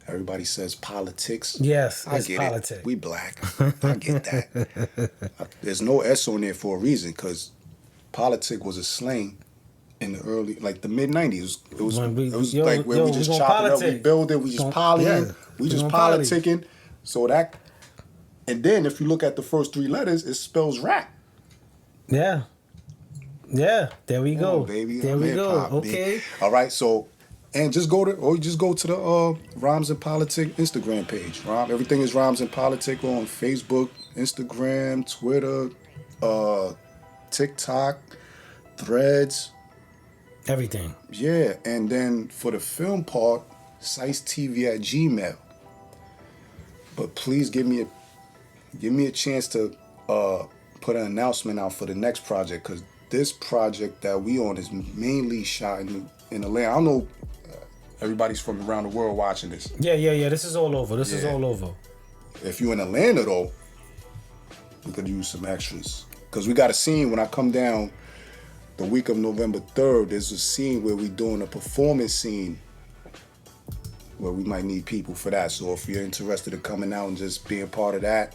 Everybody says politics. Yes, I get politic. it. We black. I get that. There's no S on there for a reason, because politic was a slang in the early, like the mid 90s. It was like where we just chopping up, we building, we just polying, we just politicking. So that, and then if you look at the first three letters, it spells rap. Yeah. There we go, baby. There we go. Okay. Big. All right. So, and just go to the Rhymes and Politic Instagram page. Right? Everything is Rhymes and Politic on Facebook, Instagram, Twitter, TikTok, Threads. Everything. Yeah, and then for the film part, CiseTV@gmail. But please give me a chance to put an announcement out for the next project, because this project that we on is mainly shot in Atlanta. I don't know everybody's from around the world watching this. Yeah. This is all over. This is all over. If you're in Atlanta though, we could use some extras. Cause we got a scene when I come down the week of November 3rd, there's a scene where we doing a performance scene where we might need people for that. So if you're interested in coming out and just being part of that,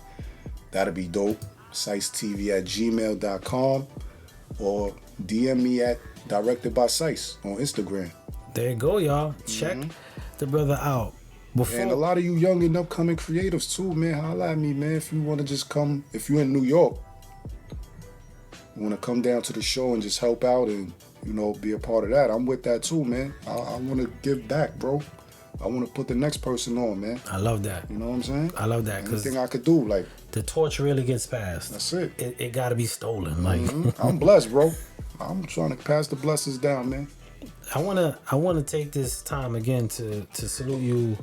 that'd be dope. CiceTV@gmail.com or DM me at Directed by Cise on Instagram. There you go, y'all. Check the brother out. And a lot of you young and upcoming creatives too, man, holla at me, man. If you want to just come, if you're in New York, you want to come down to the show and just help out and, you know, be a part of that, I'm with that too, man. I want to give back, bro. I want to put the next person on, man. I love that. You know what I'm saying? I love that. Anything I could do, like. The torch really gets passed. That's it. It got to be stolen. Like I'm blessed, bro. I'm trying to pass the blessings down, man. I wanna take this time again to salute you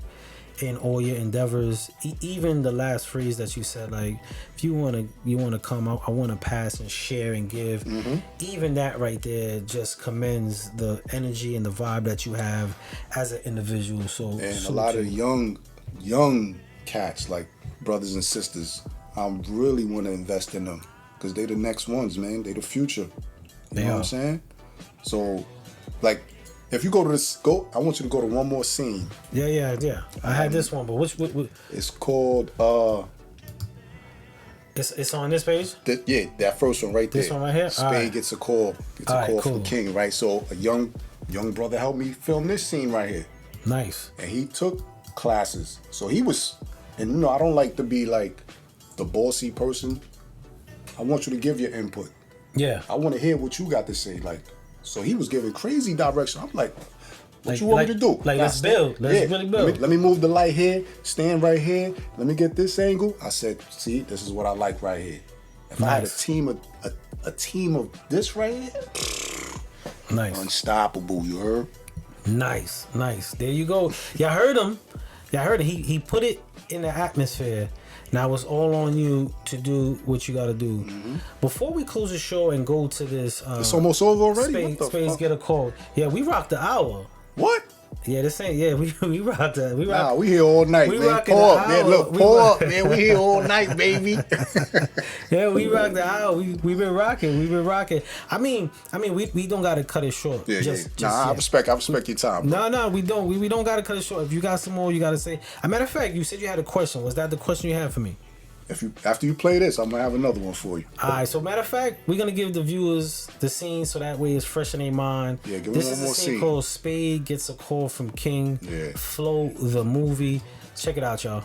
in all your endeavors. Even the last phrase that you said, like, if you wanna come, I wanna pass and share and give. Even that right there just commends the energy and the vibe that you have as an individual. So and a lot of young cats, like brothers and sisters, I really want to invest in them because they the next ones, man. They the future. You know what I'm saying? So, like, if you go to this, I want you to go to one more scene. Yeah. I had this one, but which it's called. It's on this page. That first one right there. This one right here. Spade gets a call. From King, right? So a young brother helped me film this scene right here. Nice. And he took classes, so he was. And you know, I don't like to be like the bossy person. I want you to give your input. Yeah. I want to hear what you got to say. Like, so he was giving crazy direction. I'm like, what you want me to do? Like, let's build. Let's really build. Let me move the light here. Stand right here. Let me get this angle. I said, see, this is what I like right here. If I had a team of this right here, nice, unstoppable. You heard? Nice. There you go. Y'all heard him. He put it in the atmosphere. Now it's all on you to do what you got to do. Before we close the show and go to this, it's almost over already. Spades get a call. Yeah, we rocked the hour. What? Yeah, this ain't. Yeah, we rocked that. Nah, we here all night, man. Pour up, man. Look, pour up, man. We here all night, baby. Yeah, we rocked the hour. We've been rocking. I mean, we don't gotta cut it short. I respect your time. Bro. No, we don't. We don't gotta cut it short. If you got some more, you gotta say. As a matter of fact, you said you had a question. Was that the question you had for me? After you play this, I'm gonna have another one for you. All right. So matter of fact, we're gonna give the viewers the scene so that way it's fresh in their mind. Yeah, give this me one more is a scene called Spade Gets a Call from King. Yeah. Flow the movie. Check it out, y'all.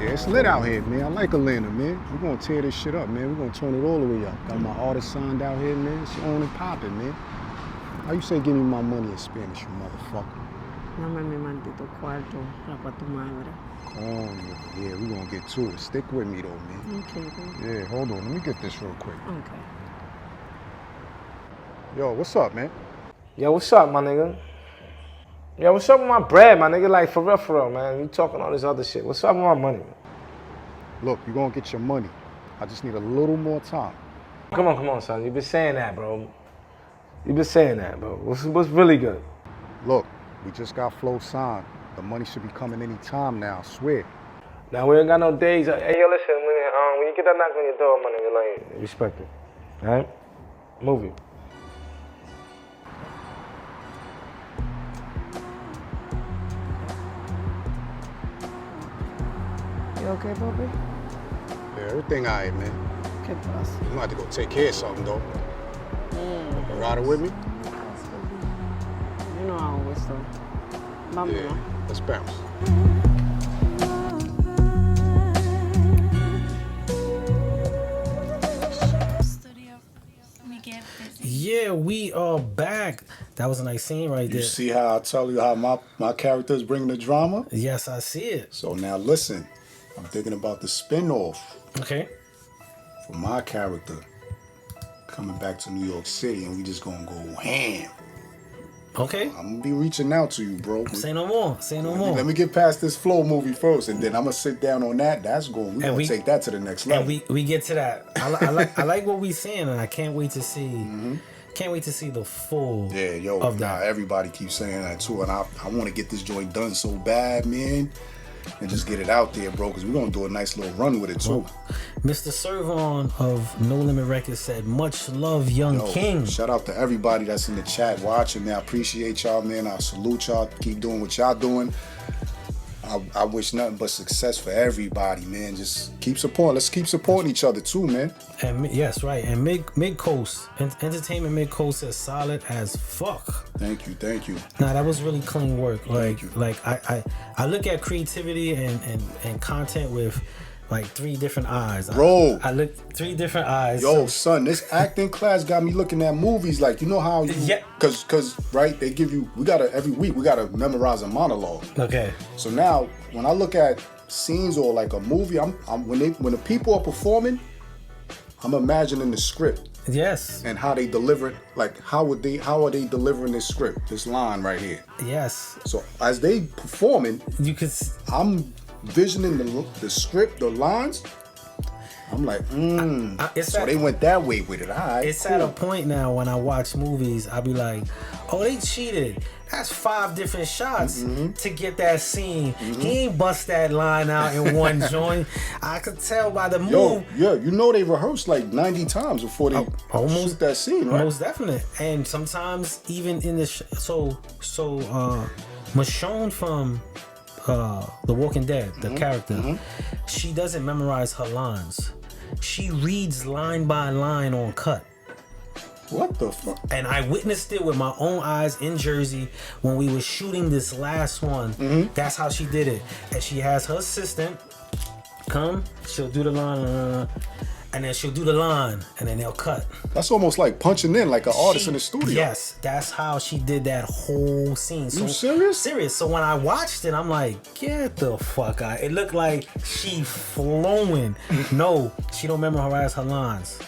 Yeah, it's lit out here, man. I like Atlanta, man. We're gonna tear this shit up, man. We're gonna turn it all the way up. Got my artist signed out here, man. It's on and popping, man. How you say give me my money in Spanish, you motherfucker? Dame mi maldito cuarto, para tu madre. Oh, yeah, we gonna get to it. Stick with me, though, man. Okay. Yeah, hold on. Let me get this real quick. Okay. Yo, what's up, man? Yo, what's up, my nigga? Yo, what's up with my bread, my nigga? Like, for real, man. You talking all this other shit. What's up with my money? Look, you gonna get your money. I just need a little more time. Come on, son. You've been saying that, bro. What's really good? Look, we just got Flow signed. The money should be coming any time now, I swear. Now, we ain't got no days. Hey, yo, listen, when you get that knock on your door, my nigga, like, respect it. All right? Move it. You okay, Bobby? Yeah, everything all right, man. ¿Qué pasa? You gonna have to go take care of something, though. You riding with me? You know I always do. Vamos. Yeah, let's bounce. Yeah, we are back. That was a nice scene right there. You see how I tell you how my characters bring the drama? Yes, I see it. So now listen, I'm thinking about the spinoff. Okay. For my character coming back to New York City, and we just gonna go ham. Okay. I'm gonna be reaching out to you, bro. Say no more. Let me get past this Flow movie first, and then I'm gonna sit down on that. We're gonna take that to the next level. And we get to that. I like what we saying, and I can't wait to see Can't wait to see the full of that. Everybody keeps saying that too, and I want to get this joint done so bad, man, and just get it out there, bro, because we're gonna do a nice little run with it too. Well, Mr. Servon of No Limit Records said, "Much love, Young King." Shout out to everybody that's in the chat watching, man. I appreciate y'all, man. I salute y'all. Keep doing what y'all doing. I wish nothing but success for everybody, man. Just keep supporting. Let's keep supporting each other too, man. And yes, right. And Mid Coast Entertainment Mid Coast is solid as fuck. Thank you. Nah, that was really clean work. Like I look at creativity and content with like 3 different eyes. Bro, I look 3 different eyes. Yo, son, this acting class got me looking at movies like, you know how you, cause right, they give you, every week we gotta memorize a monologue. Okay. So now when I look at scenes or like a movie, when the people are performing, I'm imagining the script. Yes. And how they deliver it, like how are they delivering this script, this line right here. Yes. So as they performing, I'm visioning the script, the lines. I'm like, so they went that way with it. All right, it's at a point now when I watch movies, I'll be like, oh, they cheated. That's 5 different shots to get that scene. He ain't bust that line out in one joint. I could tell by the move. Yeah, you know they rehearsed like 90 times before they shoot that scene, right? Most definite. And sometimes even in the Michonne from The Walking Dead, the character, she doesn't memorize her lines. She reads line by line on cut. What the fuck? And I witnessed it with my own eyes in Jersey when we were shooting this last one. That's how she did it. And she has her assistant come, she'll do the line, and then she'll do the line, and then they'll cut. That's almost like punching in like an artist in the studio. Yes, that's how she did that whole scene. You serious? Serious. So when I watched it, I'm like, get the fuck out. It looked like she flowing. No, she don't memorize her lines.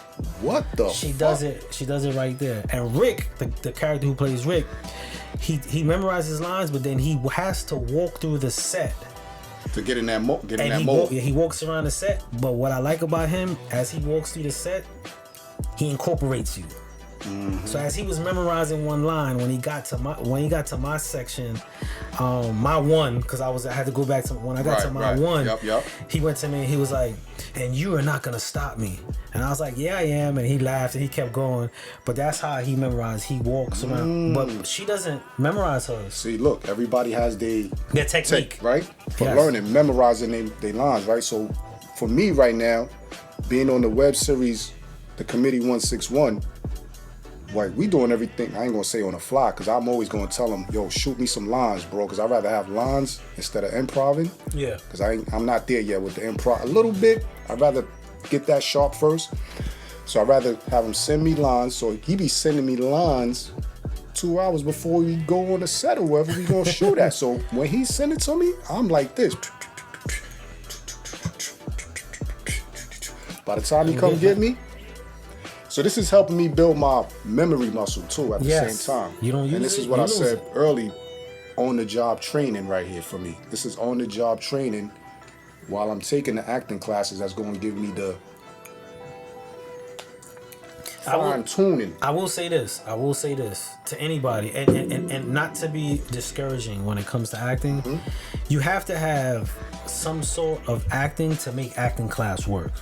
What the She does it right there. And Rick, the character who plays Rick, he memorizes lines, but then he has to walk through the set to get in that mold. He walks around the set, but what I like about him, as he walks through the set, he incorporates you. So as he was memorizing one line, when he got to my section, my one, because I had to go back to when I got to my one. He went to me and he was like, "And you are not gonna stop me." And I was like, "Yeah, I am." And he laughed and he kept going. But that's how he memorized. He walks around, but she doesn't memorize hers. See, look, everybody has their technique, right? For learning, memorizing their lines, right? So for me right now, being on the web series, The Committee 161. Like, we doing everything, I ain't gonna say on the fly, because I'm always gonna tell them, yo, shoot me some lines, bro, because I'd rather have lines instead of improving. Yeah. Because I'm not there yet with the improv. A little bit, I'd rather get that sharp first. So I'd rather have him send me lines. So he be sending me lines 2 hours before we go on the set or wherever we gonna shoot at. So when he send it to me, I'm like this. By the time he come get me, so this is helping me build my memory muscle too at the same time. You don't use and this is what I said early, on the job training right here for me. This is on the job training while I'm taking the acting classes that's going to give me the fine tuning. I will say this to anybody, and not to be discouraging when it comes to acting. You have to have some sort of acting to make acting class work.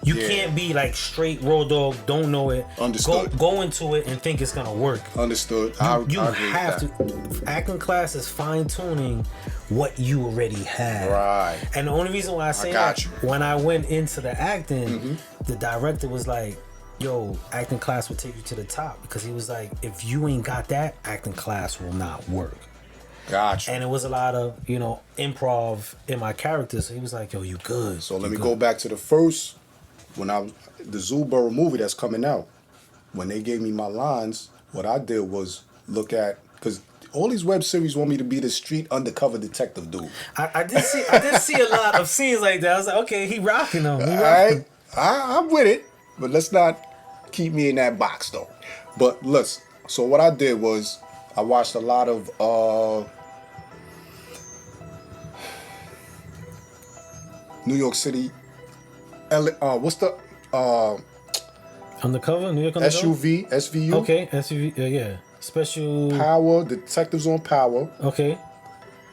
You can't be like straight raw dog, don't know it. Understood. Go into it and think it's gonna work. Understood. You have to. Acting class is fine tuning what you already have. Right. And the only reason why I say that, when I went into the acting, the director was like, "Yo, acting class will take you to the top," because he was like, "If you ain't got that, acting class will not work." Gotcha. And it was a lot of, improv in my character. So he was like, "Yo, you good." So let me go back to the first. When the Zubura movie that's coming out, when they gave me my lines, what I did was look at, because all these web series want me to be the street undercover detective dude. I did see a lot of scenes like that. I was like, okay, he rocking them. I'm with it, but let's not keep me in that box though. But so what I did was I watched a lot of New York City. What's the Undercover, New York Undercover. SUV. Okay, SUV. Yeah. Special Power, Detectives on Power. Okay.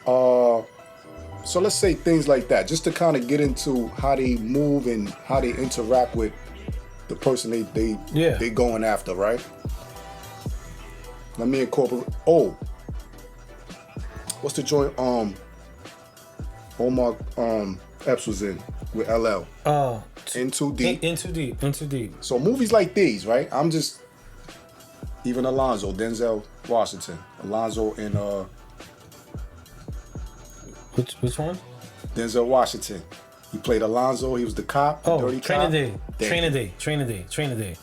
So let's say things like that, just to kind of get into how they move and how they interact with the person they going after, right? Let me incorporate. Oh, what's the joint? Omar Epps was in with LL. In Too Deep. In Too Deep. So movies like these, right? I'm just even Alonzo, Denzel Washington, Alonzo in Which one? Denzel Washington. He played Alonzo. He was the cop. Oh, dirty Training cop. Day.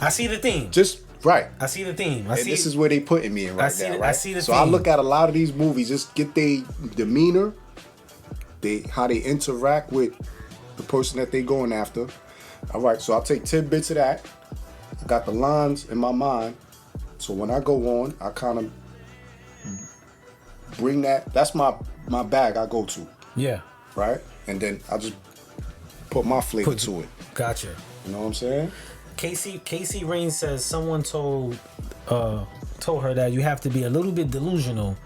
I see the theme. Just right. I see the theme. This is where they putting me in right now, right? I see the so theme. I look at a lot of these movies, just get their demeanor, how they interact with the person that they going after. All right, so I'll take tidbits of that. I got the lines in my mind. So when I go on, I kind of bring that. That's my bag I go to. Yeah. Right? And then I just put my flavor to it. Gotcha. You know what I'm saying? Casey Rain says someone told her that you have to be a little bit delusional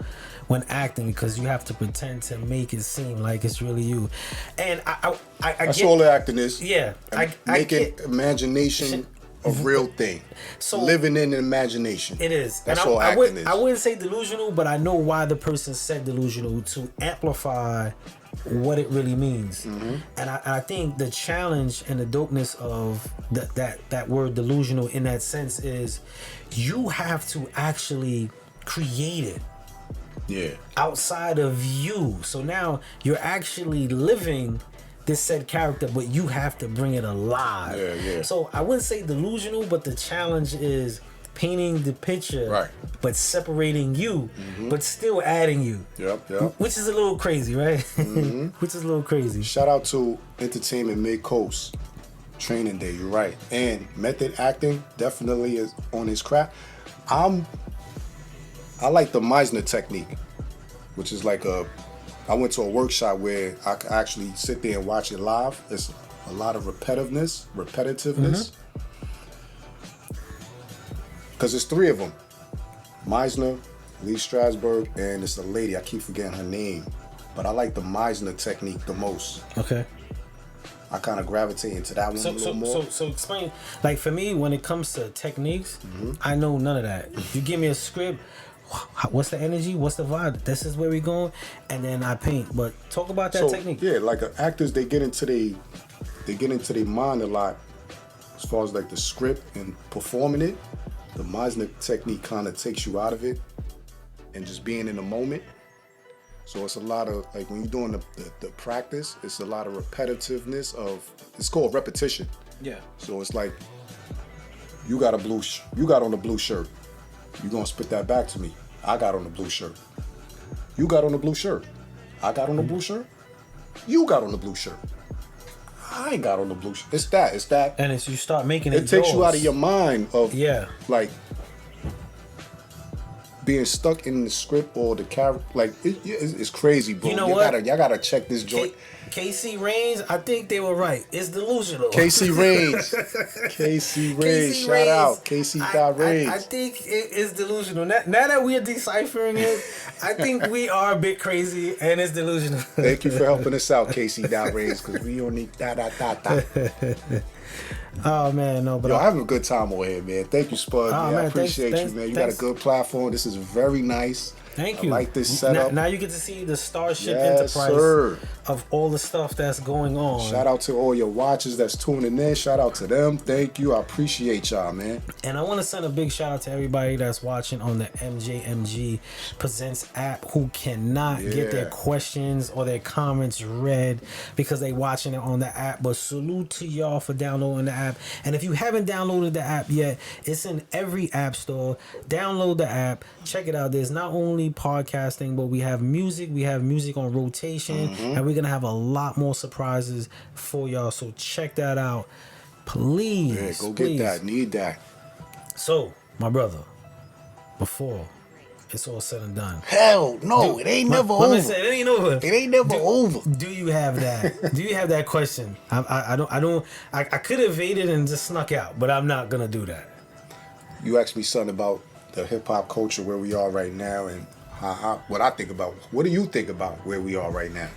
when acting because you have to pretend to make it seem like it's really you. And I that's all the acting is. Yeah. Making imagination a real thing. So living in an imagination. It is. That's all acting is. I wouldn't say delusional, but I know why the person said delusional, to amplify what it really means. Mm-hmm. And I think the challenge and the dopeness of that word delusional in that sense is you have to actually create it. Yeah. Outside of you. So now you're actually living this said character, but you have to bring it alive. Yeah. So I wouldn't say delusional, but the challenge is painting the picture, right, but separating you, but still adding you. Yep. Which is a little crazy, right? Mm-hmm. Which is a little crazy. Shout out to Entertainment Mid-Coast. Training Day, you're right. And method acting definitely is on his craft. I like the Meisner technique, which is like I went to a workshop where I could actually sit there and watch it live. It's a lot of repetitiveness. Because there's three of them. Meisner, Lee Strasberg, and it's a lady, I keep forgetting her name. But I like the Meisner technique the most. Okay. I kind of gravitate into that one a little more. So explain, like for me, when it comes to techniques, I know none of that. You give me a script, what's the energy, what's the vibe, this is where we going, and then I paint. But talk about that technique. Yeah, like actors, they get into their mind a lot as far as like the script and performing it. The Meisner technique kind of takes you out of it and just being in the moment. So it's a lot of, like when you're doing the practice, it's a lot of repetitiveness it's called repetition. Yeah. So it's like, you got on the blue shirt. You're going to spit that back to me. I got on the blue shirt. You got on the blue shirt. I got on the blue shirt. You got on the blue shirt. I ain't got on the blue shirt. It's that. And you start making it. It takes you out of your mind of like being stuck in the script or the character. Like it's crazy, bro. You know what? Y'all gotta check this joint. K.C. Rains, I think they were right. It's delusional. K.C. Rains. Shout out. K.C. Rains. I think it is delusional. Now that we are deciphering it, I think we are a bit crazy and it's delusional. Thank you for helping us out, K.C. Rains, because we don't need da. Oh man, no, but I'm having a good time over here, man. Thank you, Spud. I appreciate you, man. You got a good platform. This is very nice. Thank you. I like this setup. Now you get to see the Starship Enterprise of all the stuff that's going on. Shout out to all your watchers that's tuning in. Shout out to them. Thank you. I appreciate y'all, man. And I want to send a big shout out to everybody that's watching on the MJMG Presents app who cannot get their questions or their comments read because they watching it on the app. But salute to y'all for downloading the app. And if you haven't downloaded the app yet, it's in every app store. Download the app. Check it out. There's not only podcasting, but we have music on rotation, and we're gonna have a lot more surprises for y'all, so check that out, please. Get that. Need that. So my brother, before it's all said and done. Hell no, it ain't never over. It ain't over. It ain't never over. Do you have that? Do you have that question? I don't. I could have evaded and just snuck out, but I'm not gonna do that. You asked me something about the hip hop culture where we are right now, and what I think about. What do you think about where we are right now?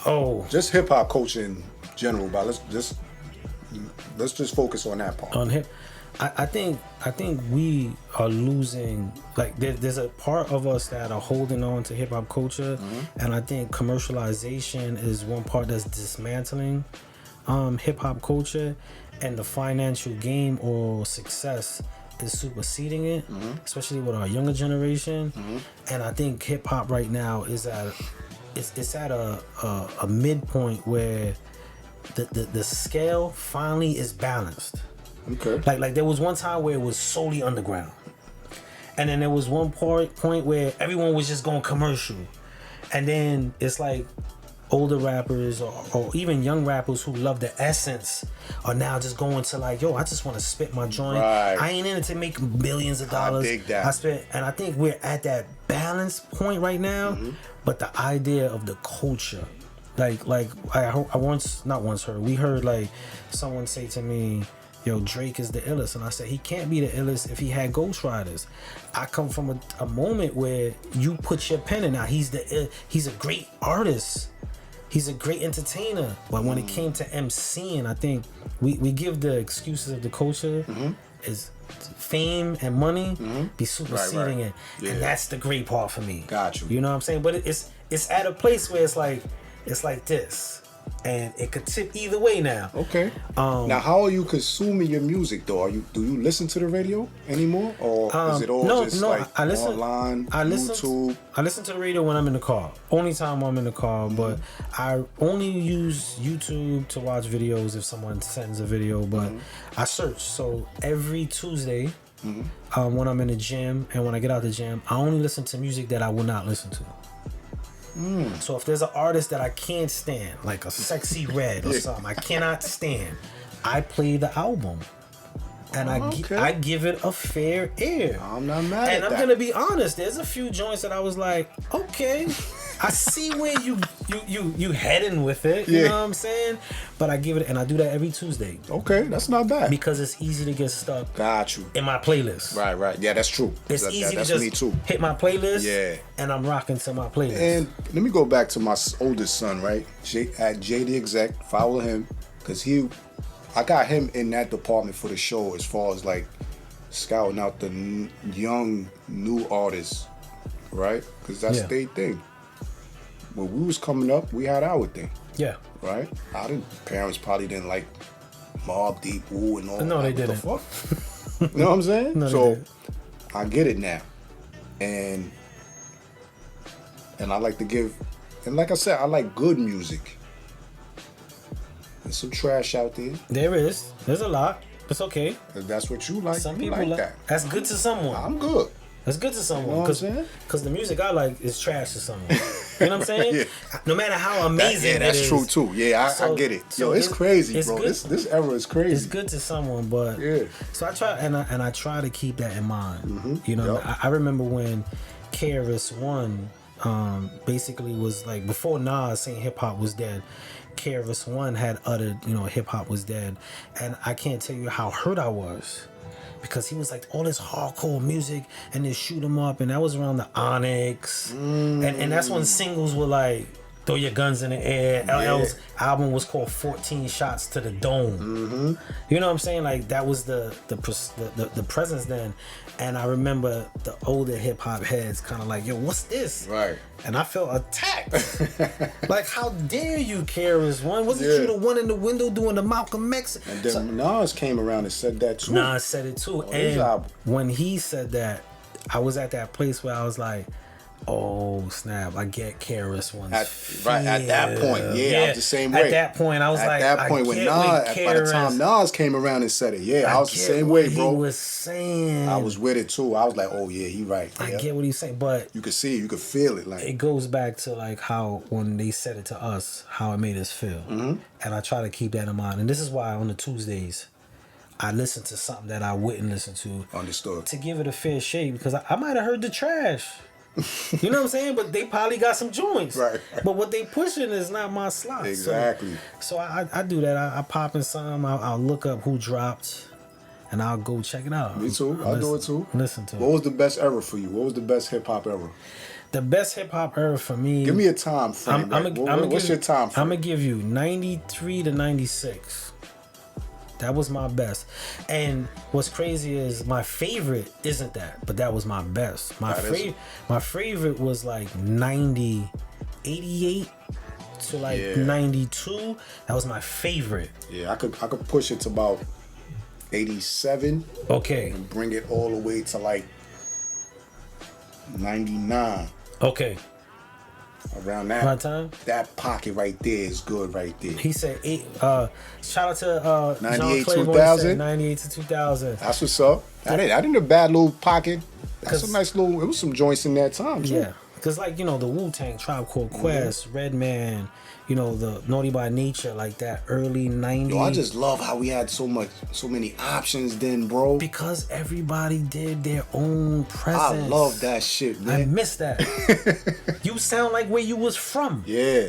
Oh, just hip hop culture in general. But let's just focus on that part. On hip. I think we are losing. Like there's a part of us that are holding on to hip hop culture, and I think commercialization is one part that's dismantling hip hop culture, and the financial game or success is superseding it, especially with our younger generation. And I think hip hop right now is at a midpoint where the scale finally is balanced. Okay. Like there was one time where it was solely underground, and then there was one point where everyone was just going commercial, and then it's like older rappers or even young rappers who love the essence are now just going to like, yo, I just want to spit my joint. Right. I ain't in it to make millions of dollars. I dig that. And I think we're at that balance point right now. But the idea of the culture, like we heard like someone say to me, yo, Drake is the illest. And I said, he can't be the illest if he had ghostwriters. I come from a moment where you put your pen in. Now, he's a great artist. He's a great entertainer. But when it came to MCing, I think we give the excuses of the culture is fame and money be superseding it. Yeah. And that's the great part for me. Got you. You know what I'm saying? But it's at a place where it's like this. And it could tip either way now. Okay. Now, how are you consuming your music though? Do you listen to the radio anymore, or is it all I listen, online, YouTube? I listen to the radio when I'm in the car. Only time I'm in the car, but I only use YouTube to watch videos if someone sends a video. But I search. So every Tuesday, when I'm in the gym and when I get out the gym, I only listen to music that I will not listen to. So if there's an artist that I can't stand, like a Sexy Red or something, I cannot stand, I play the album. And I give it a fair air. I'm not mad at that. And I'm gonna be honest, there's a few joints that I was like, okay, I see where you heading with it. You know what I'm saying? But I give it, and I do that every Tuesday. Okay, that's not bad. Because it's easy to get stuck. Got you. In my playlist. Right. Yeah, that's true. It's easy that's to just me too. hit my playlist. Yeah. And I'm rocking to my playlist. And let me go back to my oldest son, right? At J the Exec, follow him, because I got him in that department for the show as far as like scouting out the young new artists, right? Because that's their thing. When we was coming up, we had our thing. Yeah. Right? Parents probably didn't like Mobb Deep, Woo, and all that. No, they didn't. What the fuck? You know what I'm saying? No, so I get it now. And I like to give, and like I said, I like good music. There's some trash out there. There is. There's a lot. It's okay. If that's what you like, some you people like that. That's good to someone. I'm good. That's good to someone. You know what I'm saying? Because the music I like is trash to someone. You know what I'm saying? No matter how amazing it is. That's true too. Yeah, I get it. So it's crazy, bro. Good. This era is crazy. It's good to someone, but so I try and I try to keep that in mind. You know, I remember when KRS-One basically was like, before Nas saying hip hop was dead, KRS-One had uttered, hip hop was dead, and I can't tell you how hurt I was. Because he was like all this hardcore music and then shoot 'em up, and that was around the Onyx, and that's when singles were like Throw Your Guns in the Air. LL's album was called 14 Shots to the Dome. You know what I'm saying? Like that was the presence then. And I remember the older hip hop heads kind of like, yo, what's this? Right. And I felt attacked. Like, how dare you, KRS-One? Wasn't you the one in the window doing the Malcolm X? And then Nas came around and said that too. Nas said it too. And when he said that, I was at that place where I was like, oh snap! I get KRS-One's right at that point. I was the same way. At that point, I was like, at that point when Nas, by the time Nas came around and said it, I was the same way, bro. He was saying, I was with it too. I was like, oh yeah, he right. I get what he's saying, but you could see it, you could feel it. Like it goes back to like how when they said it to us, how it made us feel, and I try to keep that in mind. And this is why on the Tuesdays, I listened to something that I wouldn't listen to. Understood. To give it a fair shake, because I might have heard the trash. You know what I'm saying? But they probably got some joints. Right. But what they pushing is not my slot. Exactly. So I do that. I pop in something. I'll look up who dropped, and I'll go check it out. Me too. I'll do it too. Listen to it. What was the best era for you? What was the best hip hop era? The best hip hop era for me. Give me a time frame. What's your time frame? I'm gonna give you 93 to 96. That was my best. And what's crazy is my favorite isn't that, but that was my best. My favorite was like 88 to like 92. That was my favorite. Yeah, I could push it to about 87. Okay. And bring it all the way to like 99. Okay. Around that My time? That pocket right there is good right there. He said shout out to 98 John 2000. 98 to 2000. That's what's up. I didn't a bad little pocket. That's a nice little. It was some joints in that time too. Yeah, because like the Wu-Tang, Tribe Called Quest, Redman, the Naughty by Nature, like that early 90s. Yo, I just love how we had so many options then, bro. Because everybody did their own presence. I love that shit, man. I miss that. You sound like where you was from. Yeah.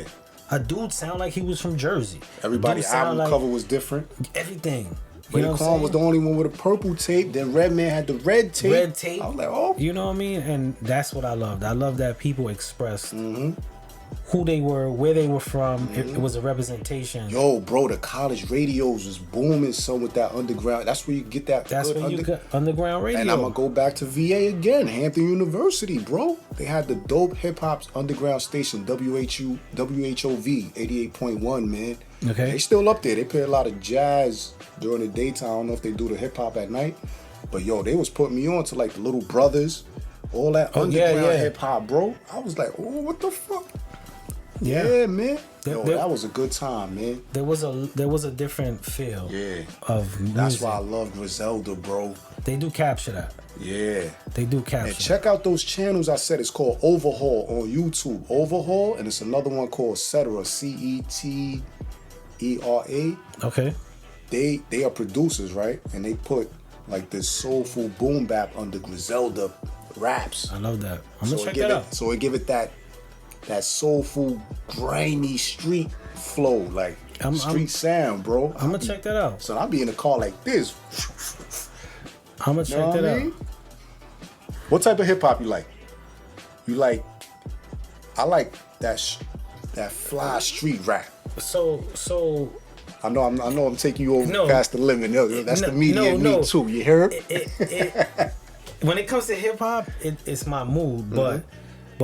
A dude sound like he was from Jersey. Everybody's album cover was different. Everything. Raekwon was the only one with a purple tape. Then Redman had the red tape. Red tape. I was like, oh. You know what I mean? And that's what I loved. I love that people expressed who they were, where they were from. It was a representation. Yo, bro, the college radios was booming some with that underground. That's where you get that. That's where you get underground radio. And I'm going to go back to VA again. Hampton University, bro. They had the dope hip-hop underground station, WHOV 88.1, man. Okay. They still up there. They play a lot of jazz during the daytime. I don't know if they do the hip-hop at night. But, yo, they was putting me on to, like, the Little Brothers. All that underground hip-hop, bro. I was like, oh, what the fuck? Yeah, man. That was a good time, man. There was a different feel. Of music. That's why I love Griselda, bro. They do capture that. Yeah. They do capture. And check out those channels I said. It's called Overhaul on YouTube. Overhaul, and it's another one called Cetera, Cetera. Okay. They are producers, right? And they put like this soulful boom bap under Griselda raps. I love that. I'm gonna check that out. So it give it that soulful, grimy street flow, like street sound, bro. I'm gonna check that out. So I'll be in the car like this. I'm gonna check that out. What type of hip hop you like? I like that fly street rap. So I know I'm taking you over past the limit. That's the media in me too. You hear it? When it comes to hip hop, it's my mood, but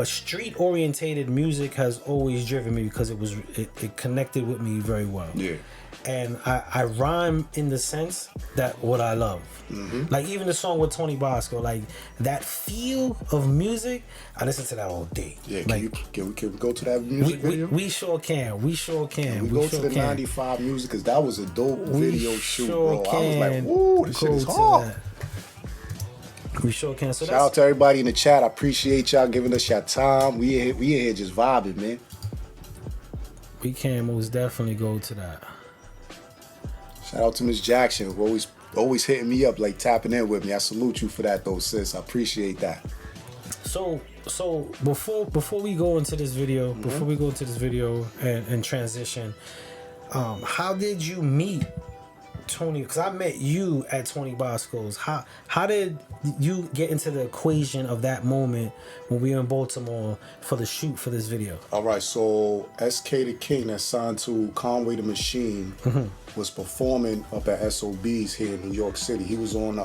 street orientated music has always driven me because it connected with me very well. Yeah. And I rhyme in the sense that what I love. Like even the song with Tony Bosco, like that feel of music, I listen to that all day. Yeah, like, can we go to that music video? We sure can. We sure can. We go to the 95 music because that was a dope video shoot, bro. I was like, woo, this shit is hard. We sure can. So shout out to everybody in the chat. I appreciate y'all giving us your time. We in here just vibing, man. We can most definitely go to that. Shout out to Miss Jackson, who always hitting me up, like tapping in with me. I salute you for that, though, sis. I appreciate that. So before we go into this video, and transition, how did you meet Tony? Because I met you at Tony Bosco's. How did you get into the equation of that moment when we were in Baltimore for the shoot for this video? All right, so SK the King that signed to Conway the Machine was performing up at SOB's here in New York City. He was on the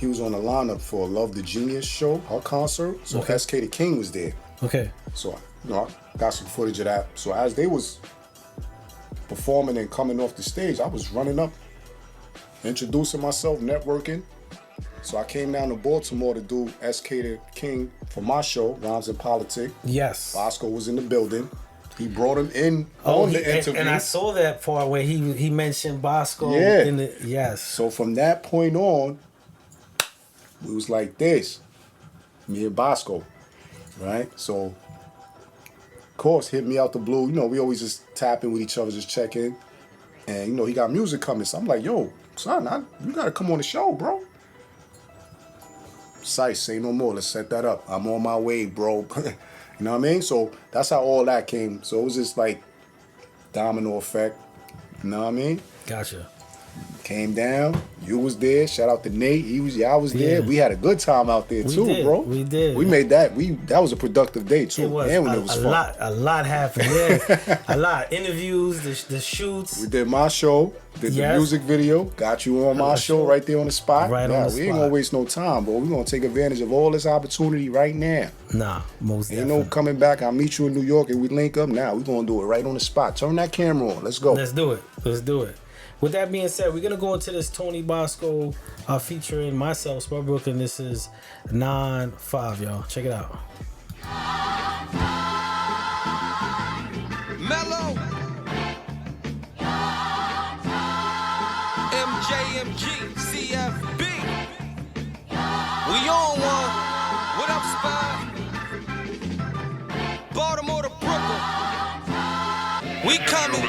lineup for Love the Genius show, her concert. So SK the King was there. Okay. So I got some footage of that. So as they was performing and coming off the stage, I was running up, introducing myself, networking. So I came down to Baltimore to do SK the King for my show, Rhymes and Politic. Yes. Bosco was in the building. He brought him in on the interview. And I saw that part where he mentioned Bosco. Yeah. Yes. So from that point on, we was like this, me and Bosco, right? So, of course, hit me out the blue. We always just tap in with each other, just check in. And, he got music coming. So I'm like, yo, son, you gotta come on the show, bro. Cise, say no more. Let's set that up. I'm on my way, bro. You know what I mean? So that's how all that came. So it was just like domino effect. You know what I mean? Gotcha. Came down. You was there. Shout out to Nate. Y'all was there. We had a good time out there too, bro. We did. We made that. That was a productive day too. It was. And it was fun. A lot happened. Yeah. A lot. Interviews, the shoots. We did my show. Did the music video. Got you on my show right there on the spot. Right on the spot. We ain't gonna waste no time, but we gonna take advantage of all this opportunity right now. Nah, most Ain't definitely. no coming back. I'll meet you in New York and we link up. Now we gonna do it right on the spot. Turn that camera on. Let's go. Let's do it. Let's do it. With that being said, we're gonna go into this Tony Bosco featuring myself, Spud Brooklyn. This is 9-5, y'all. Check it out. Mellow MJMG CFB. We on one. What up, Spud? Baltimore to Brooklyn. We coming.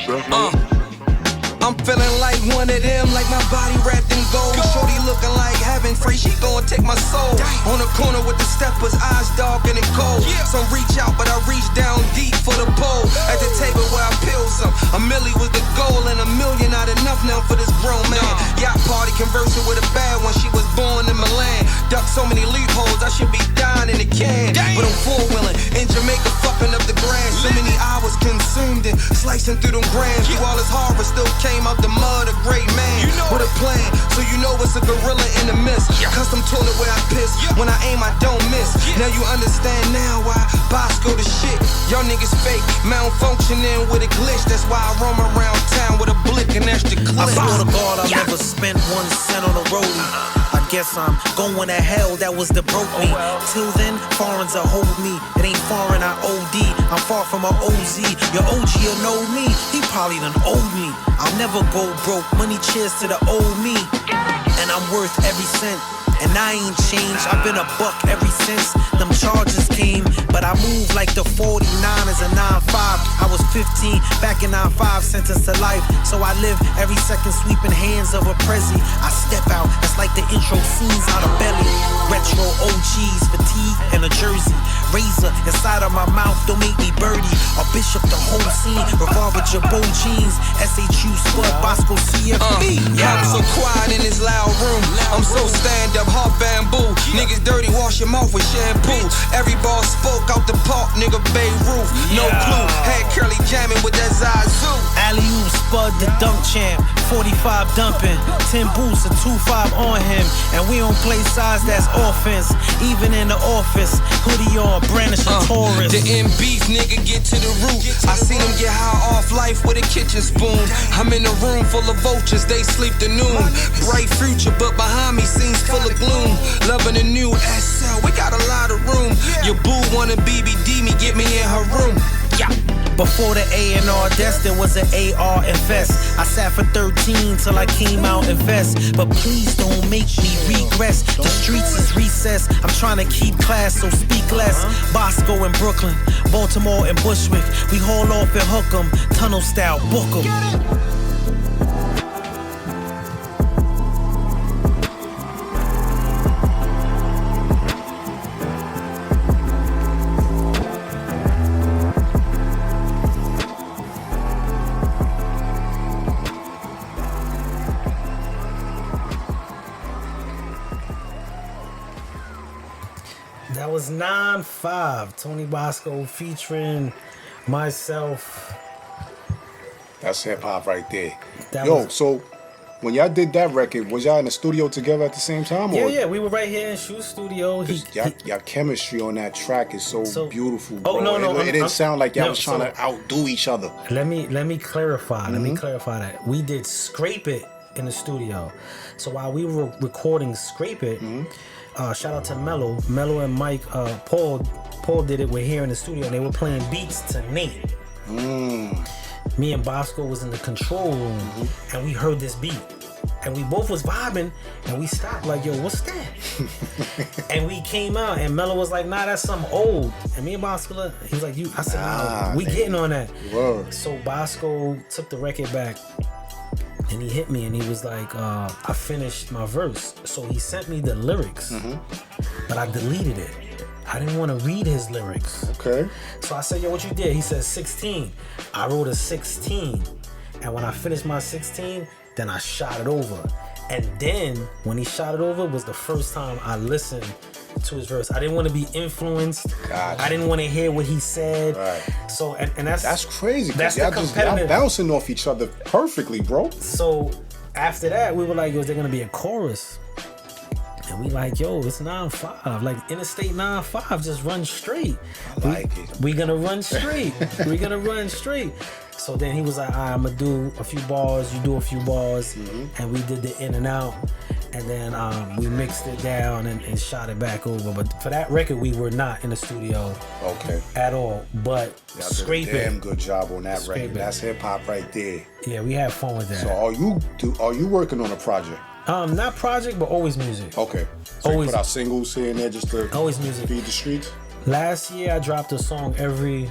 I'm feeling like one of them, like my body wrapped in gold. Shorty looking like heaven, free, she gon' take my soul. On the corner with the steppers, eyes dark and it cold. Some reach out, but I reach down deep for the pole. At the table where I peel some, a milli was the goal, and $1 million not enough now for this grown man. Yacht party conversing with a bad one, she was born in Milan. Ducked so many loopholes, I should be dying in a can. But I'm four-wheeling in Jamaica, fucking up the grass. So many hours consumed and slicing through them grams. Through all this horror, still came out the mud, a great man with a plan, so you know it's a gorilla in the mist. Custom toilet where I piss, when I aim I don't miss. Now you understand now why Bosco the shit. Y'all niggas fake, malfunctioning with a glitch. That's why I roam around town with a blick and extra clip. I swear to God, I never spent 1 cent on a rollie. I guess I'm going to hell, that was the broke me. Till then, foreign's a hold me. It ain't foreign, I OD. I'm far from a OZ. Your OG'll know me, he probably done owed me. I'll never go broke, money cheers to the old me. And I'm worth every cent, and I ain't changed. I've been a buck ever since them charges came. But I move like the 49ers and 9-5. I was 15, back in 9-5, sentenced to life. So I live every second sweeping hands of a Prezi. I step out, that's like the intro scenes out of Belly. Retro OGs, fatigue and a jersey. Razor inside of my mouth, don't make me birdie. Or Bishop the whole scene, revolver Jabot jeans. SHU Spud, Bosco CFB. I'm so quiet in this loud room. I'm so stand up, hot bamboo. Niggas dirty, wash your mouth with shampoo. Every ball spoke out the park, nigga Beirut. No clue, had Curly jamming with that Zazu. Alley-oop Spud the dunk champ, 45 dumping, 10 boots, a 2-5 on him. And we don't play size, that's offense. Even in the office, hoodie on, brandish a Taurus. The end beef, nigga, get to the root. I seen him get high off life with a kitchen spoon. I'm in a room full of vultures, they sleep to noon. Bright future, but behind me scenes full of gloom. Loving a new SL, we got a lot of room. Your boo wanna BBD me, get me in her room. Yeah. Before the A&R desk, there was an AR invest. I sat for 13 till I came out invest. But please don't make me regress. The streets is recess. I'm trying to keep class, so speak less. Bosco in Brooklyn, Baltimore and Bushwick. We haul off and hook 'em, tunnel style, book 'em. That was 9-5, Tony Bosco featuring myself. That's hip hop right there. That so when y'all did that record, was y'all in the studio together at the same time? Yeah, we were right here in SHU Studio. Y'all chemistry on that track is so beautiful, bro. No, it didn't sound like y'all was trying to outdo each other. Let me clarify. Let me clarify that. We did Scrape It in the studio. So while we were recording Scrape It, shout out to Mello and Mike. Paul did it. We're here in the studio, and they were playing beats to Nate. Me and Bosco was in the control room, and we heard this beat, and we both was vibing, and we stopped like, yo, what's that? And we came out, and Mello was like, nah, that's something old. And me and Bosco, he was like, you. I said, no, we getting on that. Whoa. So Bosco took the record back, and he hit me and he was like, I finished my verse. So he sent me the lyrics, but I deleted it. I didn't want to read his lyrics. Okay. So I said, yo, what you did? He said 16. I wrote a 16. And when I finished my 16, then I shot it over. And then when he shot it over was the first time I listened to his verse. I didn't want to be influenced. Gotcha. I didn't want to hear what he said. Right. So and that's crazy. That's y'all the competitive. Y'all bouncing off each other perfectly, bro. So after that, we were like, yo, is there gonna be a chorus? And we like, yo, it's 9-5. Like Interstate 9-5, just run straight. I like it. We gonna run straight. We gonna run straight. So then he was like, all right, I'm gonna do a few bars, you do a few bars, and we did the in and out. And then we mixed it down and shot it back over. But for that record, we were not in the studio at all. But y'all Scrape did a damn It. good job on that Scrape record. It. That's hip hop right there. Yeah, we had fun with that. So are you working on a project? Not project, but always music. Okay. So Always. you put out singles here and there just to Always music. feed the streets? Last year, I dropped a song every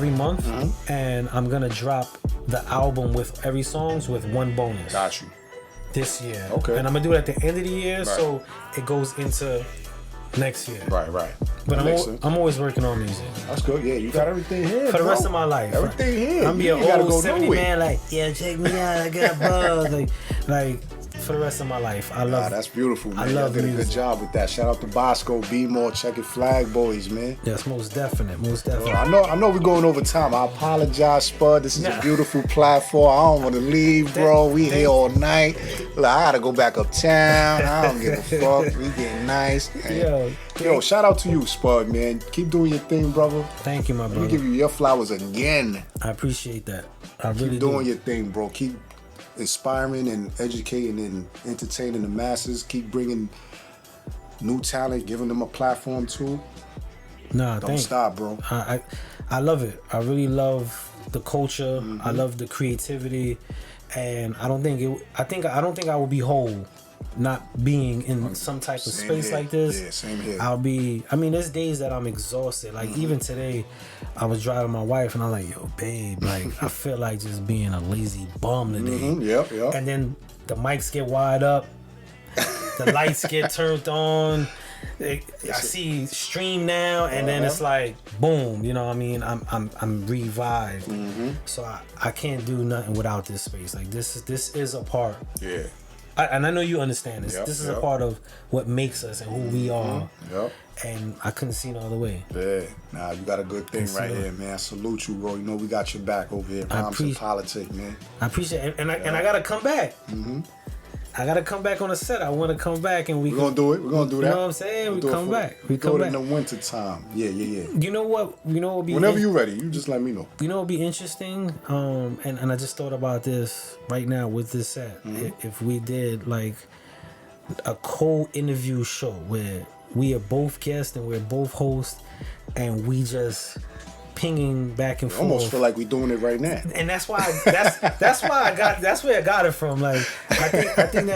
month, and I'm gonna drop the album with every songs with one bonus. Got you. This year. Okay. And I'm gonna do it at the end of the year, Right. so it goes into next year. Right. But That makes sense. I'm always working on music. That's good. Yeah, you got everything here. For the bro. rest of my life. Everything here. I'm be You an ain't gotta old go 70 nowhere. man, like, yeah, check me out, I got buzz. like for the rest of my life. I love that's beautiful, man. I Y'all love did a music. good job with that. Shout out to Bosco, B-More, Check It Flag Boys, man. Yes, most definite. Well, I know we're going over time. I apologize, Spud. This is a beautiful platform. I don't want to leave, bro. We here all night. Look, I gotta go back uptown. I don't give a fuck. We getting nice. Yo, shout out to you, Spud, man. Keep doing your thing, brother. Thank you, my brother. Let me give you your flowers again. I appreciate that. I really Keep doing your thing, bro. Keep inspiring and educating and entertaining the masses. Keep bringing new talent, giving them a platform too. Don't stop, bro. I love it. I really love the culture. I love the creativity, and I don't think I will be whole not being in some type of space like this. Yeah, same here. There's days that I'm exhausted. Like even today, I was driving my wife and I'm like, yo, babe, like I feel like just being a lazy bum today. Yep. And then the mics get wired up, the lights get turned on. I see stream now, and then it's like boom. You know what I mean? I'm revived. So I can't do nothing without this space. Like this is a part. Yeah. And I know you understand this. Yep, this is a part of what makes us and who we are. Yep. And I couldn't see no other way. Yeah. Nah, you got a good thing right here, man. I salute you, bro. You know we got your back over here. Moms and Politic, man. I appreciate it. And I gotta come back. I gotta come back on the set. I want to come back and we're gonna do it. We're gonna do that. You know what I'm saying? We come back. We do it in the winter time. Yeah. You know what? Would be whenever you're ready, you just let me know. You know what would be interesting? And I just thought about this right now with this set. If we did like a co-interview show where we are both guests and we're both hosts, and we just pinging back and forth. Almost feel like we're doing it right now. And that's why that's where I got it from. Like I think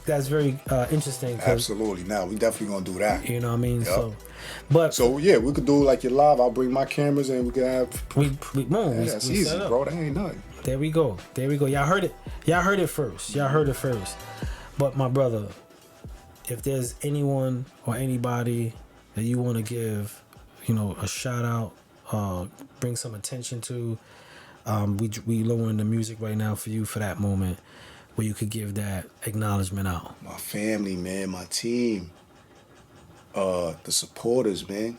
that's very interesting. Absolutely. Now we definitely gonna do that. You know what I mean? Yep. So yeah, we could do like your live. I'll bring my cameras and we can have. That's easy, bro. That ain't nothing. There we go. Y'all heard it first. But my brother, if there's anyone or anybody that you want to give, a shout out, bring some attention to, we lowering the music right now for you for that moment where you could give that acknowledgement out. My family, man, my team, the supporters, man,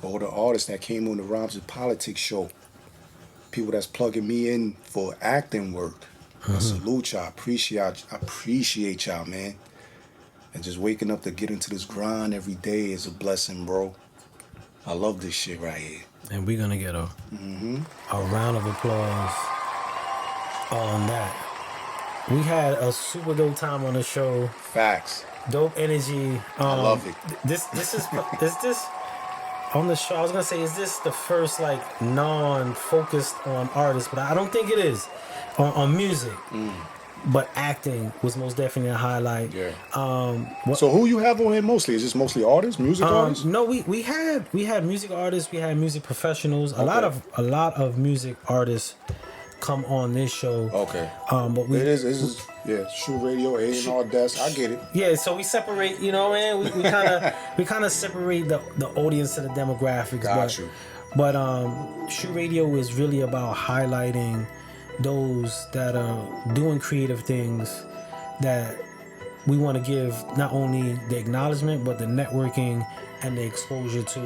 all the artists that came on the Rhymes and Politics show, people that's plugging me in for acting work. I salute y'all. I appreciate y'all, man. And just waking up to get into this grind every day is a blessing, bro. I love this shit right here. And we're gonna get a round of applause on that. We had a super dope time on the show. Facts. Dope energy. I love it. This is this on the show. I was gonna say, is this the first like non-focused on artists? But I don't think it is on music. But acting was most definitely a highlight. Yeah. So who you have on here mostly? Is this mostly artists, music artists? No, we had music artists. We had music professionals. A lot of music artists come on this show. Okay. But we it is SHU Radio, A&R Desk. I get it. Yeah, so we separate. You know, man. We kind of separate the audience and the demographics. Got you. But SHU Radio is really about highlighting those that are doing creative things that we want to give not only the acknowledgement but the networking and the exposure to,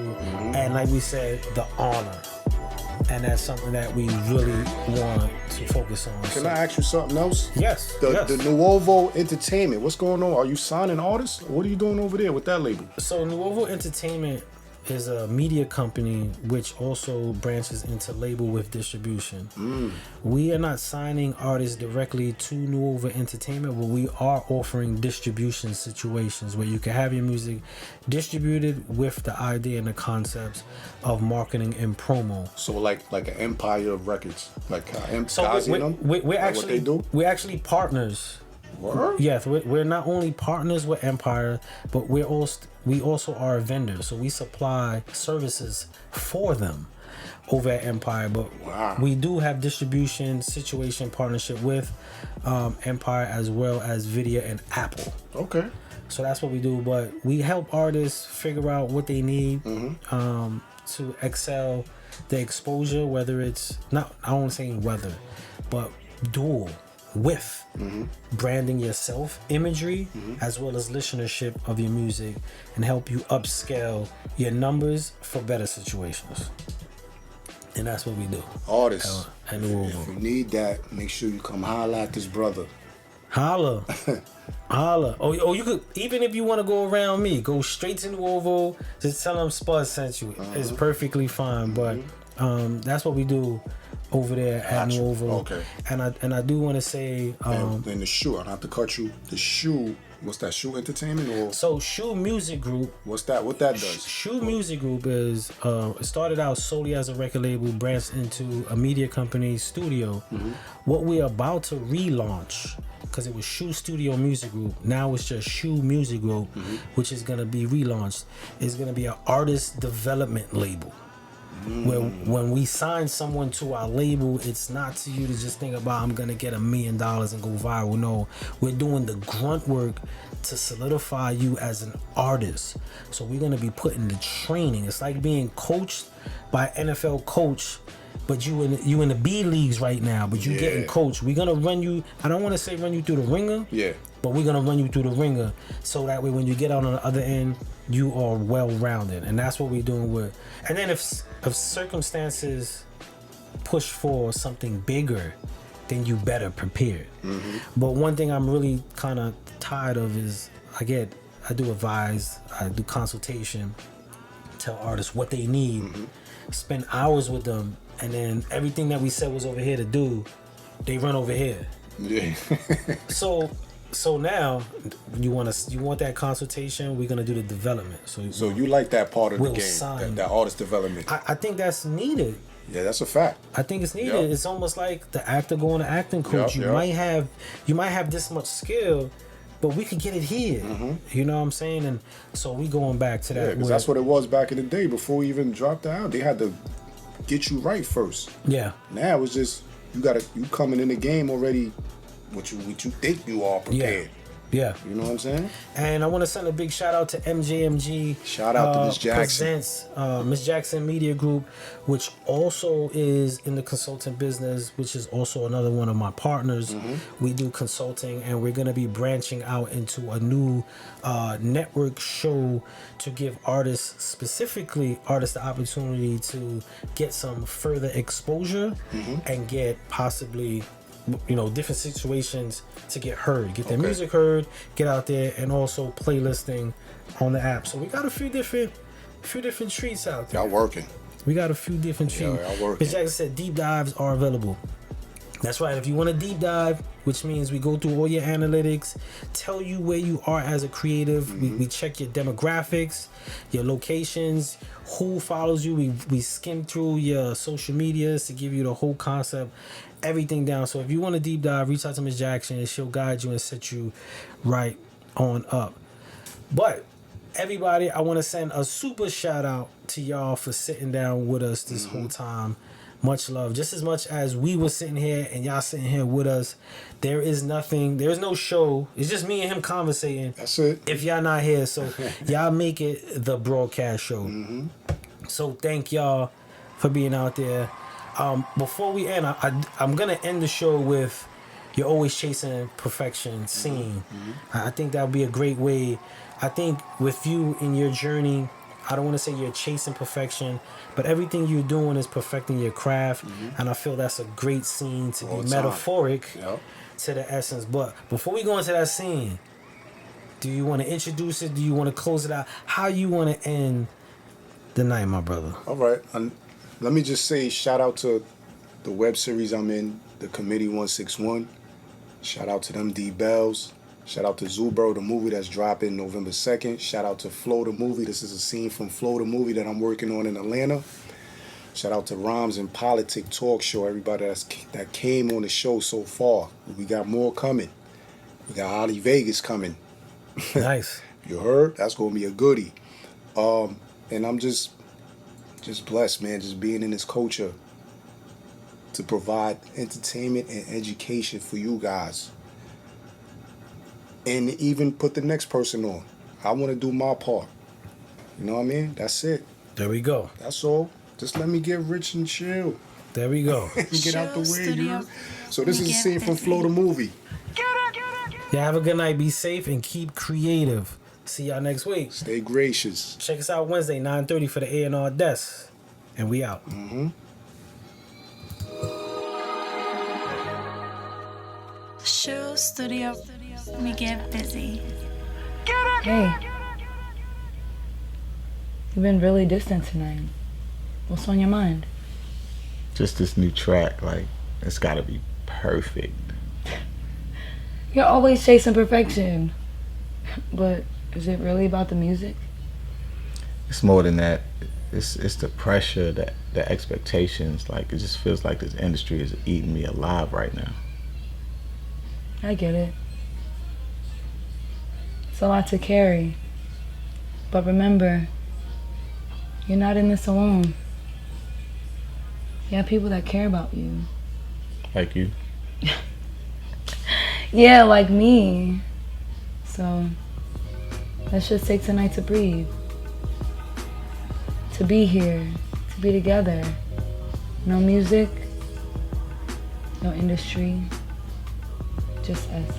and like we said, the honor. And that's something that we really want to focus on. Can I ask you something else? Yes. The Nuovo Entertainment, what's going on? Are you signing artists? What are you doing over there with that label? So Nuovo Entertainment is a media company which also branches into label with distribution. We are not signing artists directly to Nuovo Entertainment, but we are offering distribution situations where you can have your music distributed with the idea and the concepts of marketing and promo. So like an Empire of Records, like so we're actually what they do? We're actually partners. Word? Yes, we're not only partners with Empire, but we also are a vendor. So we supply services for them over at Empire. But we do have distribution situation partnership with Empire as well as Vidya and Apple. Okay. So that's what we do. But we help artists figure out what they need to excel the exposure, whether it's not, I don't say whether, but dual. With branding yourself, imagery, as well as listenership of your music, and help you upscale your numbers for better situations. And that's what we do. Artists, if you need that, make sure you come holla at this brother. Holla. Holla. Oh, you could, even if you want to go around me, go straight to Nuovo, just tell them Spud sent you. It's perfectly fine. But that's what we do over there at Nuovo. Okay. And I do want to say and the SHU, I don't have to cut you. The SHU, what's that, SHU Entertainment or so SHU Music Group. What's that? What that does? SHU Music Group is it started out solely as a record label, branched into a media company studio. What we're about to relaunch, because it was SHU Studio Music Group, now it's just SHU Music Group, which is gonna be relaunched, is gonna be an artist development label. Where when we sign someone to our label, it's not to you to just think about I'm gonna get $1 million and go viral. No, we're doing the grunt work to solidify you as an artist. So we're gonna be putting the training. It's like being coached by an NFL coach, but you in the B leagues right now, but you getting coached. We're gonna run you. I don't want to say run you through the ringer. But we're gonna run you through the ringer, so that way when you get out on the other end, you are well-rounded, and that's what we're doing with. And then if circumstances push for something bigger, then you better prepare. But one thing I'm really kind of tired of is I do advise, I do consultation, tell artists what they need, spend hours with them, and then everything that we said was over here to do, they run over here. So now you want that consultation, we're gonna do the development. So you like that part of the game, that artist development. I think that's needed. Yeah, that's a fact. I think it's needed. It's almost like the actor going to acting coach. You might have this much skill, but we could get it here. You know what I'm saying? And so we going back to that. Yeah, because that's what it was back in the day before we even dropped out. They had to get you right first. Yeah. Now it's just you coming in the game already. What you think you are prepared. Yeah. You know what I'm saying? And I want to send a big shout out to MJMG. Shout out to Miss Jackson. Presents, Miss Jackson Media Group, which also is in the consulting business, which is also another one of my partners. We do consulting, and we're going to be branching out into a new network show to give artists the opportunity to get some further exposure and get possibly different situations to get heard, get their music heard, get out there, and also playlisting on the app. So we got a few different treats out there. Y'all working. We got a few different treats. Y'all working. As Jackson said, deep dives are available. That's right. If you want a deep dive, which means we go through all your analytics, tell you where you are as a creative. We check your demographics, your locations, who follows you. We skim through your social medias to give you the whole concept, everything down. So if you want a deep dive, reach out to Ms. Jackson and she'll guide you and set you right on up. But everybody, I want to send a super shout out to y'all for sitting down with us this whole time. Much love. Just as much as we were sitting here and y'all sitting here with us, there is no show. It's just me and him conversating. That's it. If y'all not here, so y'all make it the broadcast show. Mm-hmm. So thank y'all for being out there. Before we end, I'm gonna end the show with "You're Always Chasing Perfection" scene. Mm-hmm. I think that would be a great way. I think with you in your journey, I don't want to say you're chasing perfection, but everything you're doing is perfecting your craft, and I feel that's a great scene to be metaphoric to the essence. But before we go into that scene, do you want to introduce it? Do you want to close it out? How you want to end the night, my brother? All right. Let me just say shout out to the web series I'm in, the Committee 161. Shout out to them D Bells. Shout out to Zubro, the movie that's dropping November 2nd. Shout out to Flow, the movie. This is a scene from Flow, the movie that I'm working on in Atlanta. Shout out to Rhymes and Politic Talk Show, everybody that came on the show so far. We got more coming. We got Ollie Vegas coming. Nice. You heard? That's going to be a goodie. And I'm just blessed, man, just being in this culture to provide entertainment and education for you guys. And even put the next person on. I want to do my part. You know what I mean? That's it. There we go. That's all. Just let me get rich and chill. There we go. Get out the way. You so this is a scene from Flow the movie. Yeah, have a good night. Be safe and keep creative. See y'all next week. Stay gracious. Check us out Wednesday, 9:30 for the A&R Desk. And we out. Mm-hmm. SHU Studio. We get busy. Hey. You've been really distant tonight. What's on your mind? Just this new track, like, it's gotta be perfect. You're always chasing perfection. But is it really about the music? It's more than that. It's the pressure, the expectations. Like, it just feels like this industry is eating me alive right now. I get it. It's a lot to carry. But remember, you're not in this alone. You have people that care about you. Like you? Yeah, like me. So, let's just take tonight to breathe. To be here. To be together. No music. No industry. Just us.